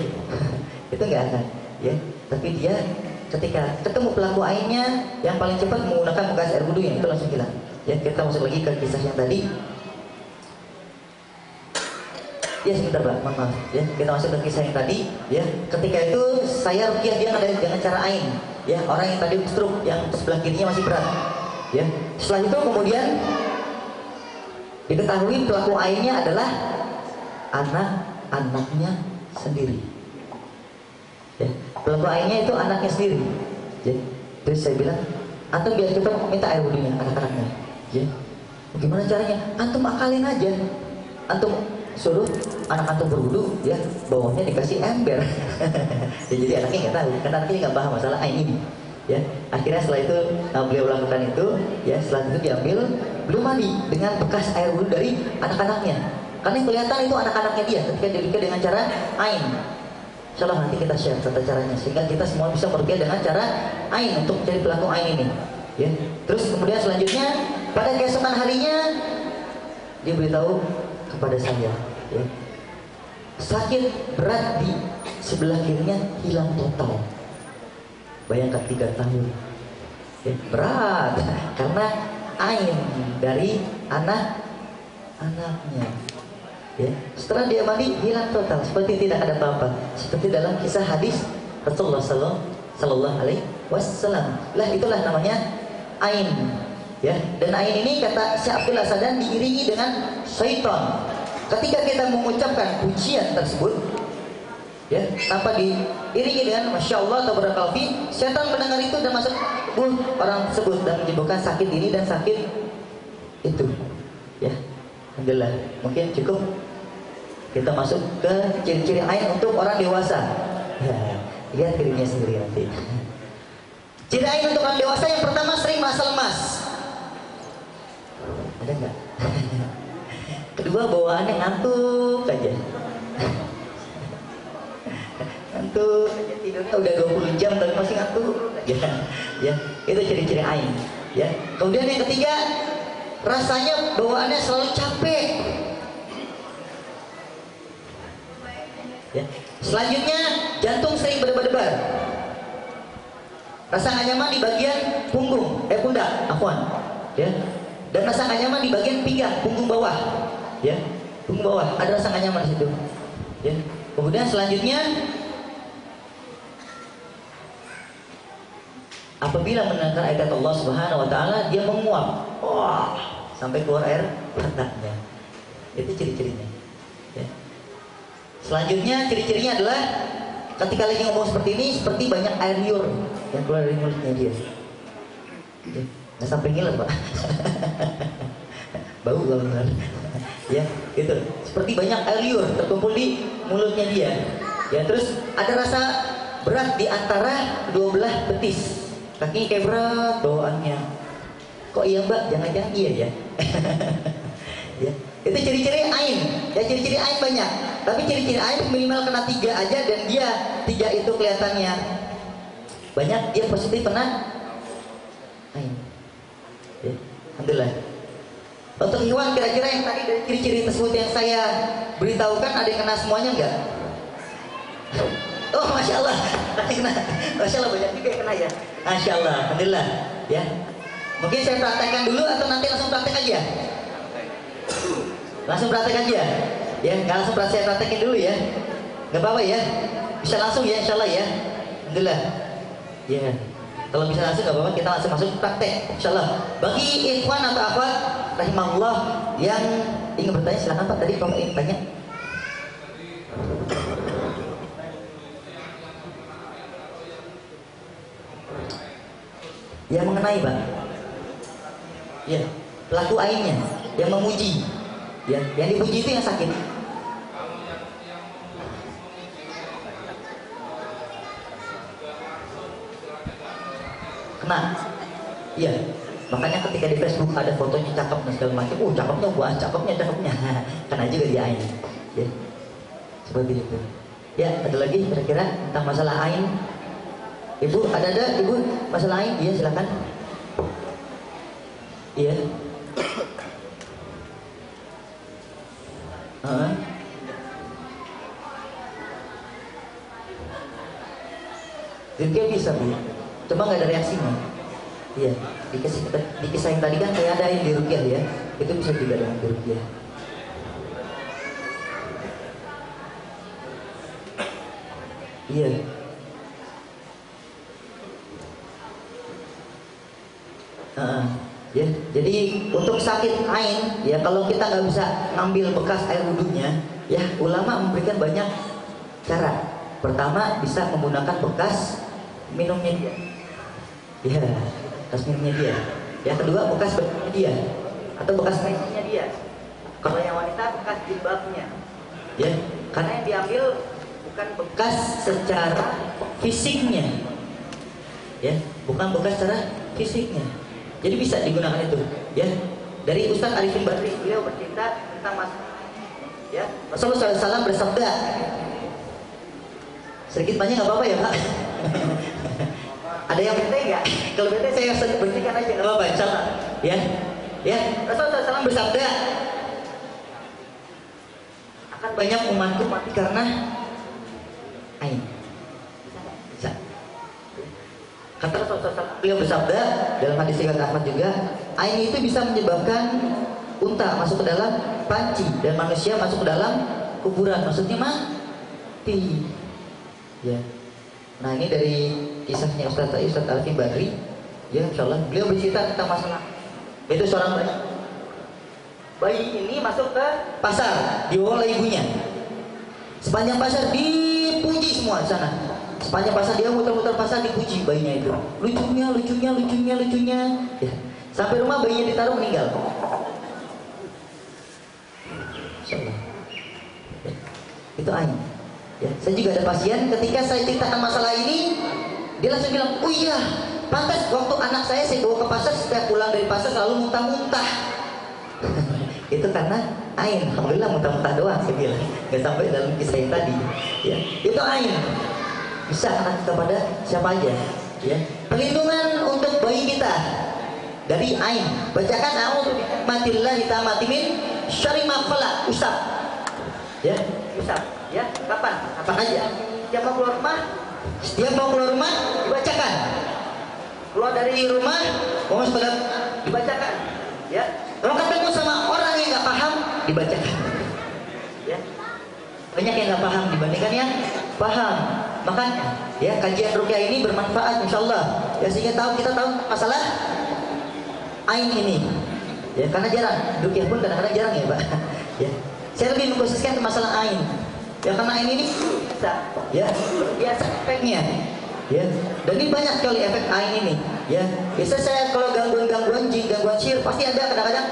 Speaker 1: Itu nggak akan, ya. Tapi dia ketika ketemu pelaku ainnya, yang paling cepat menggunakan bekas air wudhu yang itu langsung hilang. Ya, kita masuk lagi ke kisah yang tadi. Ya sebentar, Pak, maaf. Ya, kita masuk ke kisah yang tadi. Ya, ketika itu saya ruqyah dia dengan cara ain. Ya, orang yang tadi stroke yang sebelah kirinya masih berat. Ya, setelah itu kemudian diketahui pelaku ainnya adalah anak-anaknya sendiri. Ya, pelaku ainnya itu anaknya sendiri. Ya, terus saya bilang, antum biar cepat minta air wudhunya anak-anaknya. Ya, bagaimana caranya? Antum akalin aja. Antum suruh anak antum berwudu, ya, bawahnya dikasih ember. Ya, jadi anaknya nggak tahu, karena anaknya nggak paham masalah ain ini. Ya, akhirnya setelah itu beliau lakukan itu, ya, setelah itu diambil, belum mandi dengan bekas air wudhu dari anak-anaknya. Karena yang kelihatan itu anak-anaknya dia ketika diruqyah dengan cara ain. Insyaallah nanti kita share tata caranya sehingga kita semua bisa meruqyah dengan cara ain untuk mencari pelaku ain ini. Ya. Terus kemudian selanjutnya pada keesokan harinya dia beritahu kepada saya, ya, sakit berat di sebelah kirinya hilang total. Bayangkan 3 tahun, ya, berat karena ain dari anak-anaknya. Ya. Setelah dia mandi hilang total seperti tidak ada apa-apa, seperti dalam kisah hadis Rasulullah Sallallahu Alaihi Wasallam. Lah itulah namanya ain, ya. Dan ain ini kata Syekh Abdullah Asadan diiringi dengan syaitan. Ketika kita mengucapkan pujian tersebut, ya, tanpa diiringi dengan masya Allah atau barakallahu, syaitan mendengar itu dan masuk tubuh orang tersebut dan menyebabkan sakit ini dan sakit itu. Ya, Alhamdulillah. Mungkin cukup. Kita masuk ke ciri-ciri ain untuk orang dewasa. Ya, lihat dirinya sendiri nanti. Ciri ain untuk orang dewasa yang pertama sering merasa lemas. Ada nggak? Kedua bawaannya ngantuk aja. Ngantuk aja, tidurnya udah 20 jam tapi masih ngantuk. Ya, itu ciri-ciri ain. Ya. Kemudian yang ketiga, rasanya bawaannya selalu capek. Ya. Selanjutnya jantung sering berdebar-debar. Rasa nggak nyaman di bagian pundak, afwan. Ya. Dan rasa nggak nyaman di bagian pinggang, punggung bawah. Ya, punggung bawah ada rasa nggak nyaman di situ. Ya. Kemudian selanjutnya, apabila mendengar ayat Allah Subhanahu Wa Taala, dia menguap, sampai keluar air matanya. Itu ciri-cirinya. Ya. Selanjutnya ciri-cirinya adalah ketika lagi ngomong seperti ini, seperti banyak air liur yang keluar dari mulutnya dia. Ya. Nggak sampai ngiler Pak. Bau banget. Ya, gitu. Seperti banyak air liur terkumpul di mulutnya dia. Ya, terus ada rasa berat di antara dua belah betis. Kakinya kayak berat bawaannya. Kok iya Mbak? Jangan-jangan iya ya. Ya. Itu ciri-ciri ain. Ya, ciri-ciri ain banyak. Tapi ciri-ciri ain minimal kena 3 aja, dan dia 3 itu kelihatannya banyak, dia positif kena ain. Ya. Alhamdulillah. Untuk hewan kira-kira yang tadi dari ciri-ciri tersebut yang saya beritahukan, ada yang kena semuanya enggak? Oh, Masya Allah. Kena. Masya Allah, banyak juga yang kena ya. Masya Allah, Alhamdulillah. Ya. Mungkin saya praktekkan dulu atau nanti langsung praktek aja? Langsung praktek aja. Ya, nggak langsung saya praktekin dulu ya. Nggak apa-apa ya. Bisa langsung ya, insya Allah ya. Alhamdulillah. Ya. Kalau bisa langsung nggak apa-apa, kita langsung masuk praktek, insya Allah. Bagi ikhwan atau akhwat rahimahullah yang ingin bertanya, silakan Pak. Tadi Bapak ingin tanya. Yang mengenai Pak. Ya, pelaku ainnya yang memuji. Ya, yang dipuji itu yang sakit. Kena. Iya. Makanya ketika di Facebook ada fotonya cakep dan segala macam, cakepnya buah, cakepnya. Kena juga dia ain. Ya. Seperti itu. Ya, ada lagi kira-kira tentang masalah ain? Ibu, ada Ibu masalah ain? Iya, silakan. Iya. Rukyah bisa Bu, cuma nggak ada reaksinya. Iya, di kisah yang tadi kan kayak ada yang di rukyah ya, itu bisa juga dengan di rukyah. Iya. Ya, jadi untuk sakit ain ya, kalau kita nggak bisa ngambil bekas air wudhunya, ya ulama memberikan banyak cara. Pertama, bisa menggunakan bekas minumnya dia. Ya, bekas minumnya dia. Yang kedua, bekas bajunya dia atau bekas kainnya dia. Kalau yang wanita, bekas jilbabnya. Ya, karena yang diambil bukan bekas secara fisiknya. Ya, bukan bekas secara fisiknya. Jadi bisa digunakan itu, ya. Dari Ustaz Arifin Badri, beliau bercerita tentang ya, Rasulullah SAW bersabda. Sedikit banyak nggak apa-apa ya Pak? Ada yang bete nggak? Kalau bete saya berhentikan aja, nggak apa-apa, insyaallah. Ya, ya. Rasulullah SAW bersabda, akan banyak umatku mati karena ain. Bisa. Kata Rasulullah, beliau bersabda dalam hadis riwayat Ahmad juga, ain itu bisa menyebabkan unta masuk ke dalam panci dan manusia masuk ke dalam kuburan. Maksudnya mati. Ya. Nah, ini dari kisahnya Ustaz Arifin Badri. Ya, insyaallah beliau bercerita tentang masalah itu seorang bayi ini masuk ke pasar dibawa oleh ibunya. Sepanjang pasar dipuji semua di sana. Sepanjang pasar dia muter-muter pasar dipuji bayinya itu. Lucunya. Ya. Sampai rumah bayinya ditaruh meninggal. Itu ain. Ya, saya juga ada pasien ketika saya ceritakan masalah ini, dia langsung bilang, oh iya, pantas waktu anak saya bawa ke pasar, setiap pulang dari pasar selalu muntah-muntah. Itu karena ain. Alhamdulillah muntah-muntah doang, saya bilang, nggak sampai dalam kisah yang tadi. Ya, itu ain. Bisa anak kepada siapa aja. Ya, perlindungan untuk bayi kita dari ain. Bacakan a'udzu billahi ta'amati min syarri ma khalaq. Usap. Ya, usap. Ya, kapan? Kapan aja. Setiap mau keluar rumah, dibacakan. Keluar dari rumah, mau sepeda, dibacakan. Ya, kalau ketemu sama orang yang nggak paham, dibacakan. Ya, banyak yang nggak paham dibandingkan yang paham. Makanya, ya kajian ruqyah ini bermanfaat, insyaallah. Ya, sehingga kita tahu masalah ain ini. Ya, karena jarang. Ruqyah pun kadang-kadang jarang ya, Pak. Ya, saya lebih mengkhususkan ke masalah ain. Ya, karena ain ini biasa efeknya. Ya, dan ini banyak sekali efek ain ini. Ya, biasa saya kalau gangguan jin, gangguan sihir pasti ada kadang-kadang.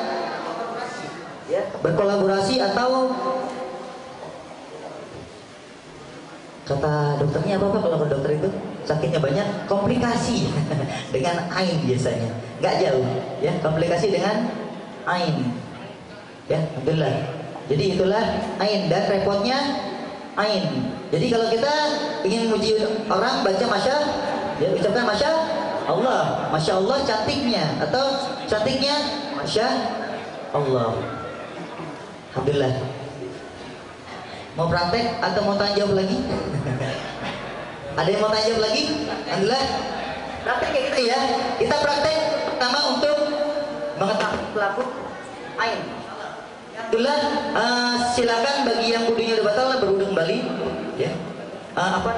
Speaker 1: Ya, berkolaborasi atau kata dokternya apa kalau dokter itu sakitnya banyak, komplikasi dengan ain biasanya. Nggak jauh, ya, komplikasi dengan ain. Ya, alhamdulillah. Jadi itulah ain dan repotnya ain. Jadi kalau kita ingin memuji orang baca masya, ya ucapkan masya Allah, masya Allah cantiknya, atau cantiknya masya Allah. Alhamdulillah. Mau praktek atau mau tanya jawab lagi? Ada yang mau tanya jawab lagi? Alhamdulillah. Praktek kayak gitu ya. Kita praktek pertama untuk mengetahui pelaku ain. Alhamdulillah, silakan bagi yang wudunya udah batal berwudu kembali. Ya.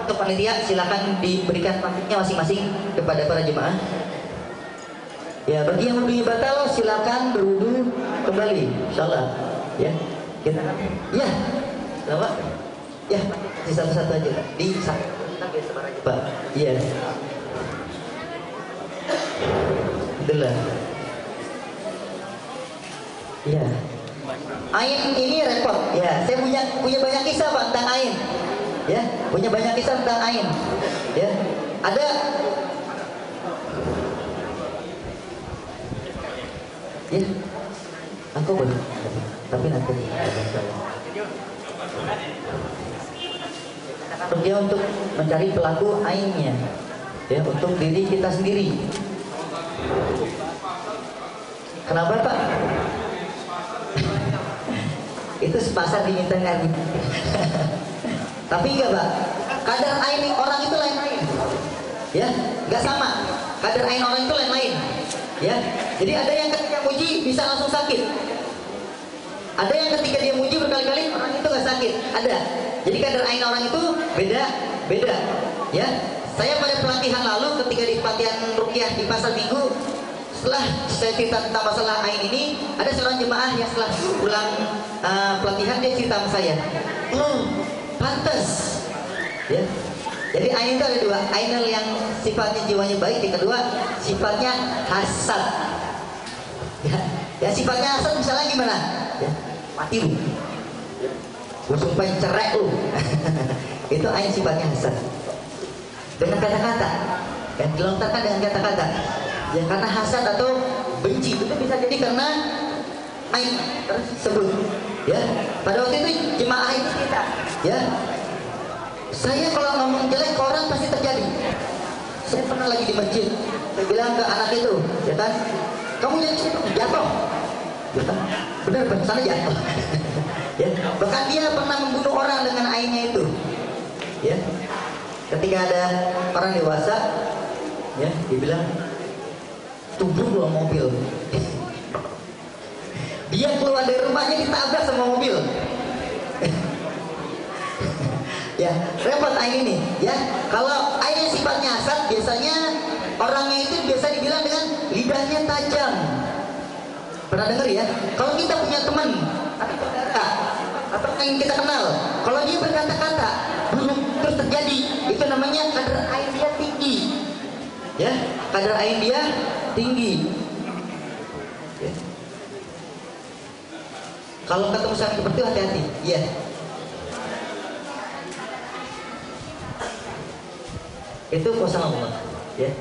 Speaker 1: Untuk panitia silakan diberikan praktiknya masing-masing kepada para jemaah. Ya, bagi yang wudunya batal silakan berwudu kembali, insyaallah. Ya, kita. Ya, Bapak. Ya, di satu-satu aja, Pak. Di satu kita biasa barang aja, Pak. Iya. Alhamdulillah. Iya. Ain ini repot. Ya, saya punya banyak kisah Pak tentang ain. Ya, punya banyak kisah tentang ain. Ya, ada. Ya, aku boleh. Tapi nanti. Dia untuk mencari pelaku ainnya. Ya, untuk diri kita sendiri. Kenapa Pak? Itu sepasar diminta ngaji. Tapi enggak Pak, kadar ain orang itu lain-lain. Ya, enggak sama. Kadar ain orang itu lain-lain. Ya, jadi ada yang ketika muji bisa langsung sakit. Ada yang ketika dia muji berkali-kali orang itu enggak sakit. Ada. Jadi kadar ain orang itu beda. Ya, saya pada pelatihan lalu ketika di pelatihan ruqyah di pasar minggu, setelah saya cerita tentang masalah ain ini, ada seorang jemaah yang setelah pulang pelatihan dia cerita sama saya, oh pantas. Ya, jadi ain itu ada dua, ainul yang sifatnya jiwanya baik, yang kedua sifatnya hasad. Ya sifatnya hasad misalnya gimana? Ya, mati lu, gue sumpahin cerai lu. Itu ain sifatnya hasad. Dengan kata-kata, yang dilontarkan dengan kata-kata. Ya karena hasad atau benci itu bisa jadi karena ain tersebut. Ya, pada waktu itu jemaah itu kita, ya, saya kalau ngomong jelek ke orang pasti terjadi. Saya pernah lagi di masjid, saya bilang ke anak itu, ya kan, kamu jatuh, ya kan, benar sana jatuh. Ya, bahkan dia pernah membunuh orang dengan ainnya itu. Ya, ketika ada orang dewasa, ya, dibilang tubruk loh mobil. Dia keluar dari rumahnya ditabrak sama mobil. Ya, repot ain ini. Ya, kalau ain yang sifatnya hasad, biasanya orangnya itu biasa dibilang dengan lidahnya tajam. Pernah dengar ya? Kalau kita punya teman atau yang kita kenal, kalau dia berkata-kata buruk terus terjadi, itu namanya kadar ain dia tinggi. Ya, kadar ain dia tinggi. Ya. Kalau ketemu sama seperti itu hati-hati. Iya. itu kuasa Allah, ya.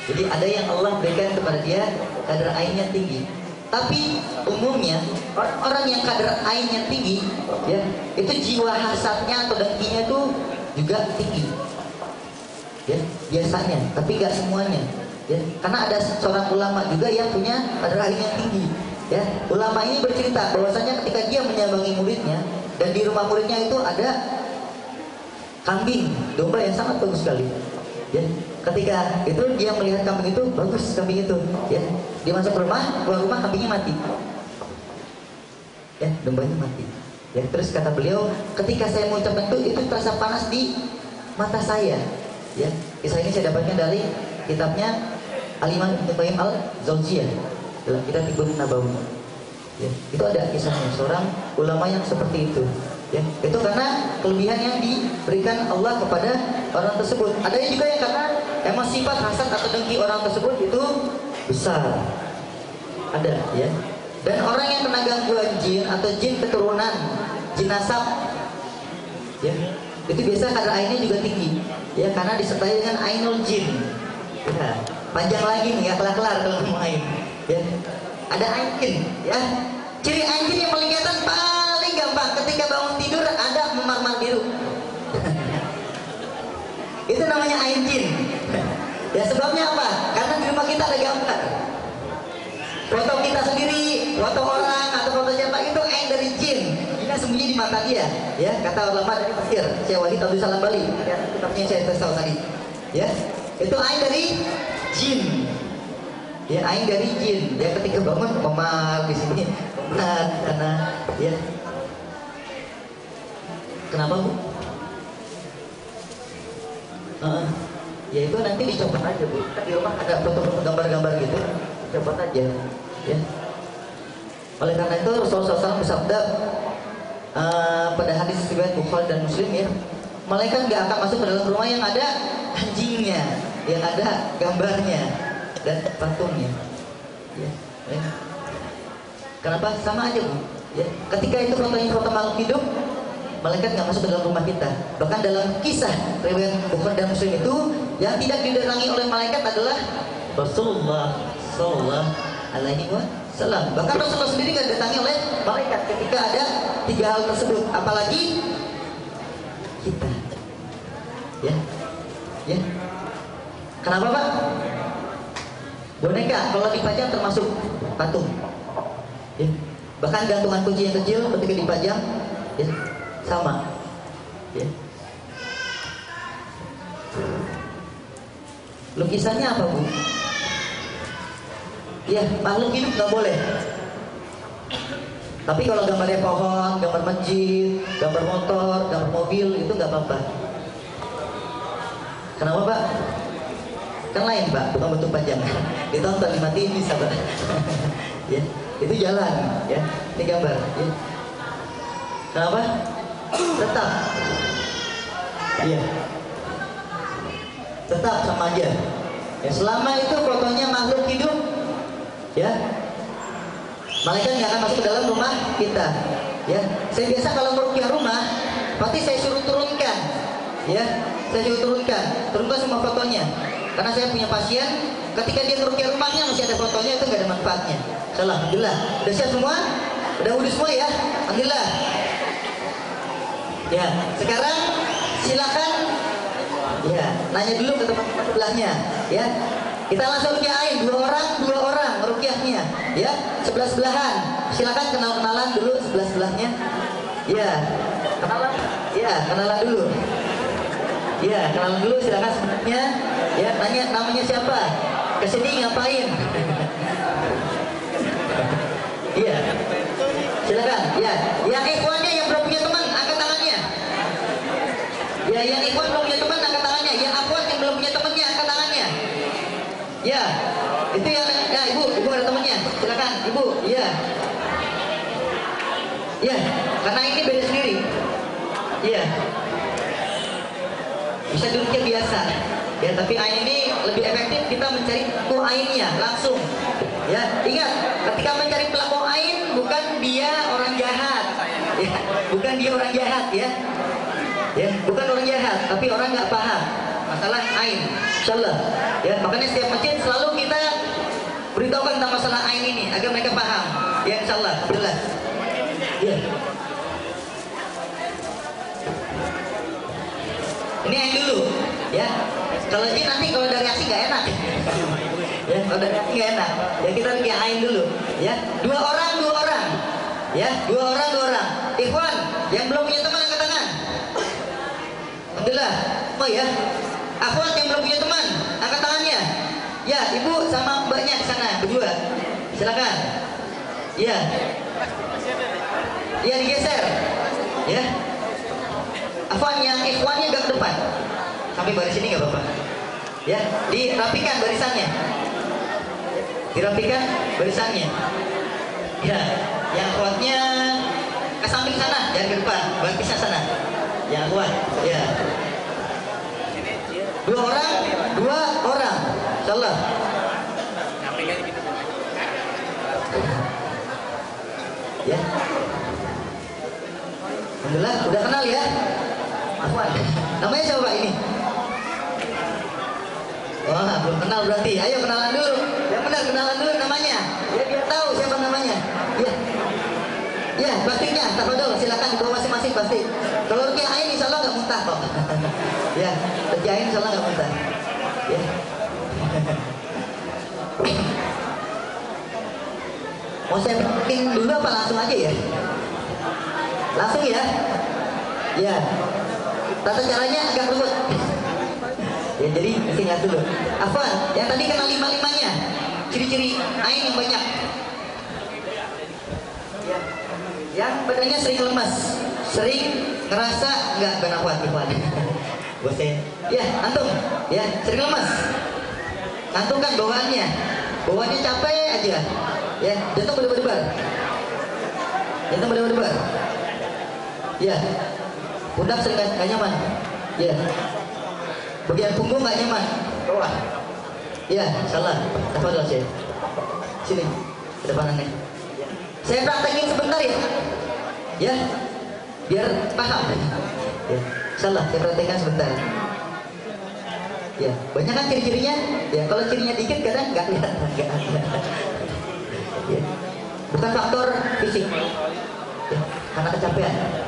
Speaker 1: Jadi ada yang Allah berikan kepada dia kadar ainnya tinggi. Tapi umumnya orang yang kadar ainnya tinggi, ya, itu jiwa hasadnya atau dengkinya itu juga tinggi, ya, biasanya. Tapi nggak semuanya, ya. Karena ada seorang ulama juga yang punya kadar ainnya tinggi, ya. Ulama ini bercerita bahwasanya ketika dia menyambangi muridnya dan di rumah muridnya itu ada kambing domba yang sangat bagus sekali, ya. Ketika itu dia melihat kambing itu bagus, kambing itu, ya, dia masuk rumah, keluar rumah kambingnya mati, ya, dombanya mati, ya. Terus kata beliau, ketika saya mengucapkan itu terasa panas di mata saya, ya. Kisah ini saya dapatnya dari kitabnya Al-Imam Ibnu Qayyim Al-Jauziyah dalam kitab Tibbun Nabawi, ya. Itu ada kisahnya seorang ulama yang seperti itu, ya. Itu karena kelebihan yang diberikan Allah kepada orang tersebut. Ada juga yang karena emang sifat hasad atau dengki orang tersebut itu besar, ada, ya. Dan orang yang kena gangguan jin atau jin keturunan, jin nasab, ya, itu biasa kadar ainnya juga tinggi, ya, karena disertai dengan ainul jin, ya. Panjang lagi nih, nggak kelar-kelar kalau mau ain, ya. Ada ain jin, ya. Ciri ain jin yang paling kelihatan paling gampang ketika bangun tidur ada memar-mar biru. Itu namanya ain jin. Ya, sebabnya apa? Karena di rumah kita ada gambar foto kita sendiri, foto orang atau foto siapa, itu ain dari jin. Ini sembunyi di mata dia, ya. Kata ulama dari Mesir, Syekh Wahid Abdul Salam Bali, ya, kitabnya saya tahu tadi, ya. Itu ain dari jin. Ya, ain dari jin. Ya, ketika bangun memar di sini, memar karena, ya. Kenapa, Bu? Ya itu nanti dicopot aja, Bu. Kan di rumah ada foto-foto gambar-gambar gitu, copot aja, ya. Oleh karena itu Rasulullah SAW bersabda pada hadis riwayat Bukhari dan Muslim, ya, malaikat nggak akan masuk ke dalam rumah yang ada anjingnya, yang ada gambarnya dan patungnya, ya. Kenapa? Sama aja, Bu, ya. Ketika itu fotonya foto makhluk hidup, malaikat nggak masuk ke dalam rumah kita. Bahkan dalam kisah riwayat Bukhari dan Muslim itu, yang tidak didatangi oleh malaikat adalah Rasulullah Sallallahu Alaihi Wasallam. Bahkan Rasulullah sendiri nggak didatangi oleh malaikat ketika ada tiga hal tersebut. Apalagi kita, ya, ya. Kenapa, Pak? Boneka kalau dipajang termasuk patung, ya. Bahkan gantungan kunci yang kecil ketika dipajang, ya, sama, ya. Lukisannya apa, Bu? Ya, makhluk hidup nggak boleh. Tapi kalau gambarnya pohon, gambar masjid, gambar motor, gambar mobil, itu nggak apa-apa. Kenapa, Pak? Kan lain, Pak, bukan bentuk panjang. Ditonton, dimatiin bisa, Pak. Ya, itu jalan, ya. Ini gambar, ya. Kenapa? Tetap, iya, tetap sama aja, ya. Selama itu fotonya makhluk hidup, ya, malaikat nggak akan masuk ke dalam rumah kita, ya. Saya biasa kalau meruqyah rumah, pasti saya suruh turunkan, ya, saya suruh turunkan semua fotonya, karena saya punya pasien, ketika dia meruqyah rumahnya masih ada fotonya, itu nggak ada manfaatnya. Alhamdulillah, udah siap semua, udah wudhu semua, ya, alhamdulillah. Ya, sekarang silakan, ya, nanya dulu ke teman-teman sebelahnya, ya. Kita langsung ruqyahin dua orang ruqyahnya, ya, sebelah-sebelahan. Silakan kenalan dulu sebelah-sebelahnya. Ya, kenalan dulu. Ya, kenalan dulu silakan sebenarnya. Ya, tanya namanya siapa? Kesini ngapain? Iya. Silakan. Ya, yang ikhwannya yang belum punya teman angkat tangannya. Ya, yang ikhwan belum punya teman angkat tangannya. Yang akhwat yang belum punya temannya angkat tangannya. Ya, itu yang, ya, ibu ada temannya. Silakan, ibu. Ya. Ya, karena ini beda sendiri. Iya. Bisa duduknya biasa. Ya, tapi ain ini lebih efektif kita mencari pelaku ainnya langsung. Ya, ingat, ketika mencari pelaku ain bukan dia orang jahat. Ya, bukan dia orang jahat, ya. Ya, bukan orang jahat, tapi orang nggak paham. masalah ain. Insyaallah. Ya, makanya setiap masjid selalu kita beritahukan tentang masalah ain ini agar mereka paham. Ya, insyaallah. Jelas. Ya. Ini ain dulu, ya. Kalau ini nanti kalau dari asing nggak enak. Ya, kalau dari asing nggak enak. Ya kita lagi ain dulu, ya. Dua orang. Ya, dua orang. Ikhwan, yang belum punya teman angkat tangan. Alhamdulillah. Oh ya. Akhwat yang belum punya teman, angkat tangannya. Ya, ibu sama mbaknya di sana berdua. Silakan. Ya. Ya, digeser. Ya. Afwan yang ikhwannya agak ke depan. Sampai baris ini nggak apa-apa. Ya, dirapikan barisannya. Ya, yang akhwatnya ke samping sana, jangan ke depan, barisnya sana. Yang akhwat, ya. Dua orang. Insyaallah. Ya. Alhamdulillah, udah kenal ya. Afwan. Namanya siapa Pak ini? Wah, belum kenal berarti. Ayo kenalan dulu. Yang benar kenalan dulu namanya. Ya biar tahu siapa namanya. Ya. Ya, plastiknya. Tafadhol, silakan dibawa masing-masing plastik. Kalau rukyah ain insyaallah enggak muntah kok. Ya, rukyah ain insyaallah enggak muntah. Ya. Mau saya bikin dulu apa langsung aja ya? Langsung ya. Ya. Tata caranya agak rumit. Ya, jadi mesti ingat dulu. Afwan, yang tadi kenal lima-limanya. Ciri-ciri ain yang banyak. Ya. Yang badannya sering lemas, sering ngerasa enggak benar kuat Ikhwan. Bosen. Ya, antum. Ya, sering lemas. Antum kan bawaannya capek aja. Ya, jantung berdebar-debar. Ya. Pundak sering gak nyaman. Ya. Bagian punggung gak nyaman. Bawah. Ya, salah. Tafadhol Syekh. Sini. Ke depanannya. Saya praktekin sebentar ya. Ya. Biar paham. Ya. Salah, saya praktekkan sebentar. Ya, banyak kan ciri-cirinya? Ya, kalau cirinya dikit kadang enggak kelihatan. Ya. Bukan faktor fisik. Ya, karena kecapean.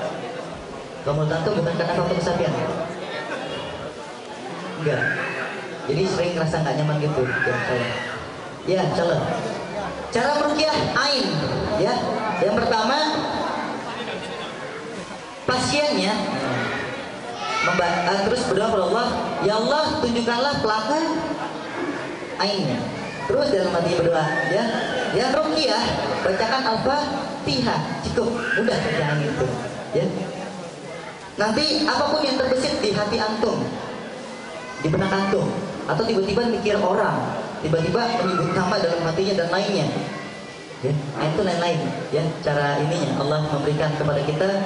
Speaker 1: Kalau tentu bukan karena faktor kecapean. Enggak. Jadi sering ngerasa nggak nyaman gitu. Ya, insyaallah. Cara meruqyah ain, ya. Yang pertama, pasiennya terus berdoa kepada Allah, ya Allah tunjukkanlah pelaku ainnya. Terus dalam hati berdoa, ya. Ya ruqyah, bacakan Al-Fatihah, cukup mudah kerjaan itu, ya. Nanti apapun yang terbesit di hati antum, di benak antum, atau tiba-tiba mikir orang, tiba-tiba menyebut nama dalam hatinya dan lainnya, ya, itu lain-lain, ya. Cara ininya Allah memberikan kepada kita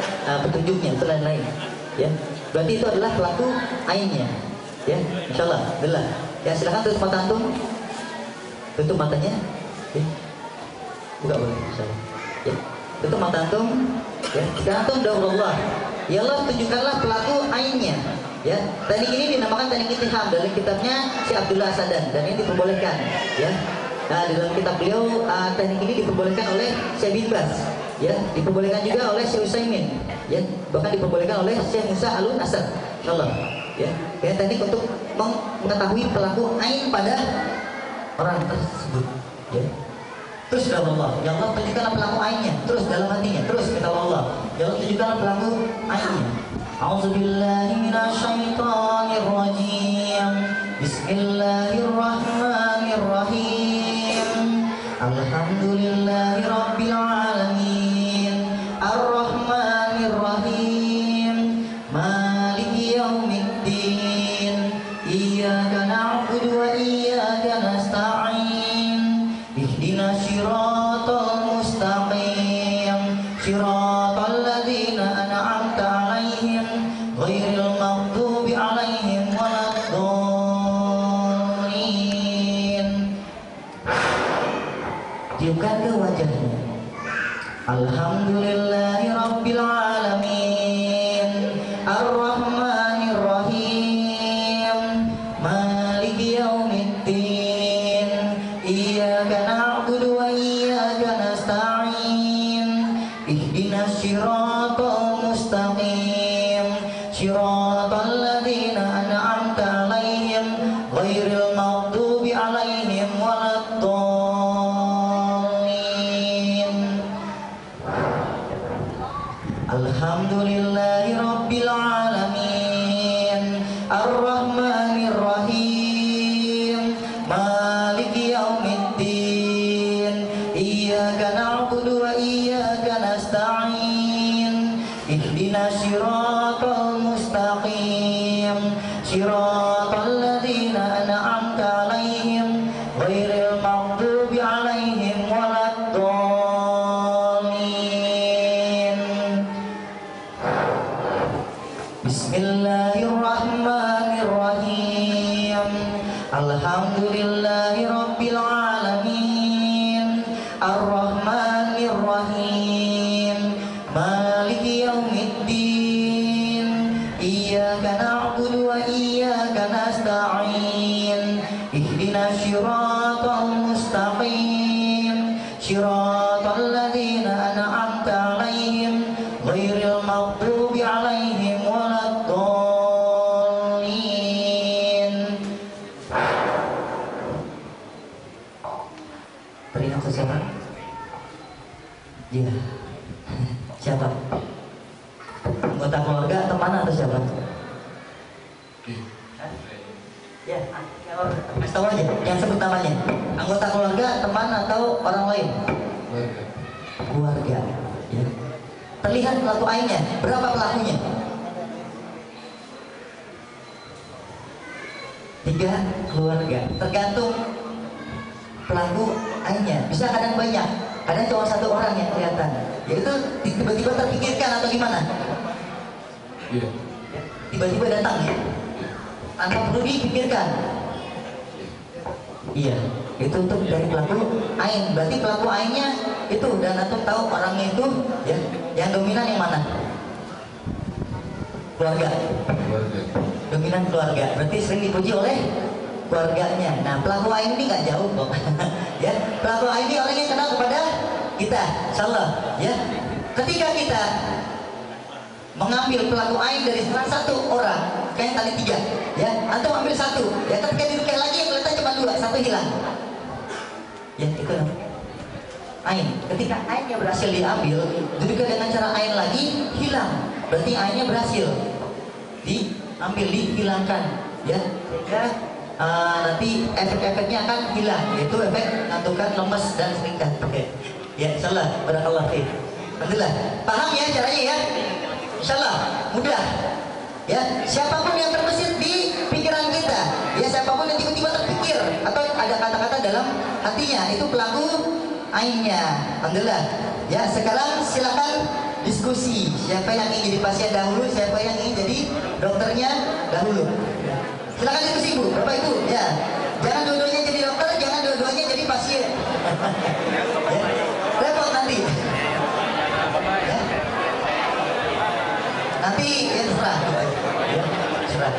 Speaker 1: petunjuknya, itu lain-lain, ya. Berarti itu adalah pelaku ainnya, ya. Insyaallah, alhamdulillah. Ya, silakan tutup mata antum, tutup matanya, ya. Buka boleh, insyaallah. Ya, tutup mata antum, ya. Sekarang antum doa Allah, ya Allah tunjukkanlah pelaku ainnya. Ya, teknik ini dinamakan teknik ittiham dalam kitabnya si Abdullah Sadan dan ini diperbolehkan, ya. Nah, di dalam kitab beliau teknik ini diperbolehkan oleh Syekh bin Baz, ya, diperbolehkan juga oleh Syekh Utsaimin, ya, bahkan diperbolehkan oleh Syekh Musa Al-Asad, insyaallah, ya. Ya, teknik untuk mengetahui pelaku ain pada orang tersebut, ya. Terus dalam Allah, ya Allah tunjukkanlah pelaku ainnya, terus dalam hatinya, terus kita Allah, ya Allah tunjukkanlah pelaku ainnya. A'udzubillahi minasyaitonirrajim. Bismillahirrahmanirrahim. Alhamdulillahi rabbil alamin. Ar-Rahmanirrahim. Maliki yaumiddin. Iyyaka na'budu wa iyyaka nasta'in. Ihdinas siratal mustaqim. Siratal ladzina an'amta 'alaihim ghairil maghdubi 'alaihim waladdallin. Tiupkan ke wajahnya. Alhamdulillahi rabbil alamin. Ar-Rahmanir Rahim. Alhamdulillahi Rabbil Alamin, Ar-Rahmanir Rahim, Maliki Yaumiddin, Iyyaka na'budu wa iyyaka nasta'in, Ihdinas siratal mustaqim, siratal ladzina an'amta 'alaihim, ghairil maghdubi 'alaihim waladdallin. Bismillahirrahmanirrahim. Alhamdulillahi Rabbil Alamin, Ar-Rahmanir Rahim, Maliki Yaumiddin, Iyyaka na'budu wa iyyaka nasta'in, Ihdinas siratal mustaqim, siratal ladzina an'amta 'alaihim, ghairil maghdubi 'alaihim waladdallin. Teringat siapa? Ya. Siapa? Anggota keluarga, teman atau siapa? Ya, kasih tahu aja, yang sebut namanya. Anggota keluarga, teman atau orang lain? Keluarga. Ya. Terlihat pelaku ainnya, berapa pelakunya? 3 keluarga. Tergantung pelaku ainnya. Bisa kadang banyak, kadang cuma 1 orang yang kelihatan. Yaitu tiba-tiba terpikirkan atau gimana?
Speaker 2: Iya.
Speaker 1: Tiba-tiba datang ya, tanpa perlu dipikirkan. Iya, itu untuk dari pelaku ain. Berarti pelaku ainnya itu, dan antum tahu orangnya itu ya, yang dominan yang mana? Keluarga. Dominan keluarga. Berarti sering dipuji oleh keluarganya. Nah, pelaku ain ini nggak jauh kok. Ya, pelaku ain ini orang yang kenal kepada kita, insyaallah. Ya, ketika kita mengambil pelaku ain dari salah 1 orang, kayak tadi 3, ya, antum ambil 1, ya, ketika dirukai lagi yang kelihatan cuma 2, 1 hilang. Ya, itu namanya ain. Ketika ainnya berhasil diambil, dirukai dengan cara ain lagi, hilang. Berarti ainnya berhasil diambil, dihilangkan, ya, sehingga nanti efek-efeknya akan hilang, yaitu efek ngantukan, lemes dan seringkan. Oke, ya, insyaallah. Barakallah fiik. Alhamdulillah. Paham ya caranya ya? Insyaallah mudah. Ya, siapapun yang terbesit di pikiran kita, ya, siapapun yang tiba-tiba terpikir atau ada kata-kata dalam hatinya, itu pelaku ainnya. Alhamdulillah. Ya, sekarang silakan diskusi. Siapa yang ingin jadi pasien dahulu, siapa yang ingin jadi dokternya dahulu. Silakan diskusi, Bu, Bapak Ibu. Ya, jangan dua-duanya jadi dokter, jangan dua-duanya jadi pasien. Ya, repot nanti. Ya. Nanti ya terserah. Ya, terserah.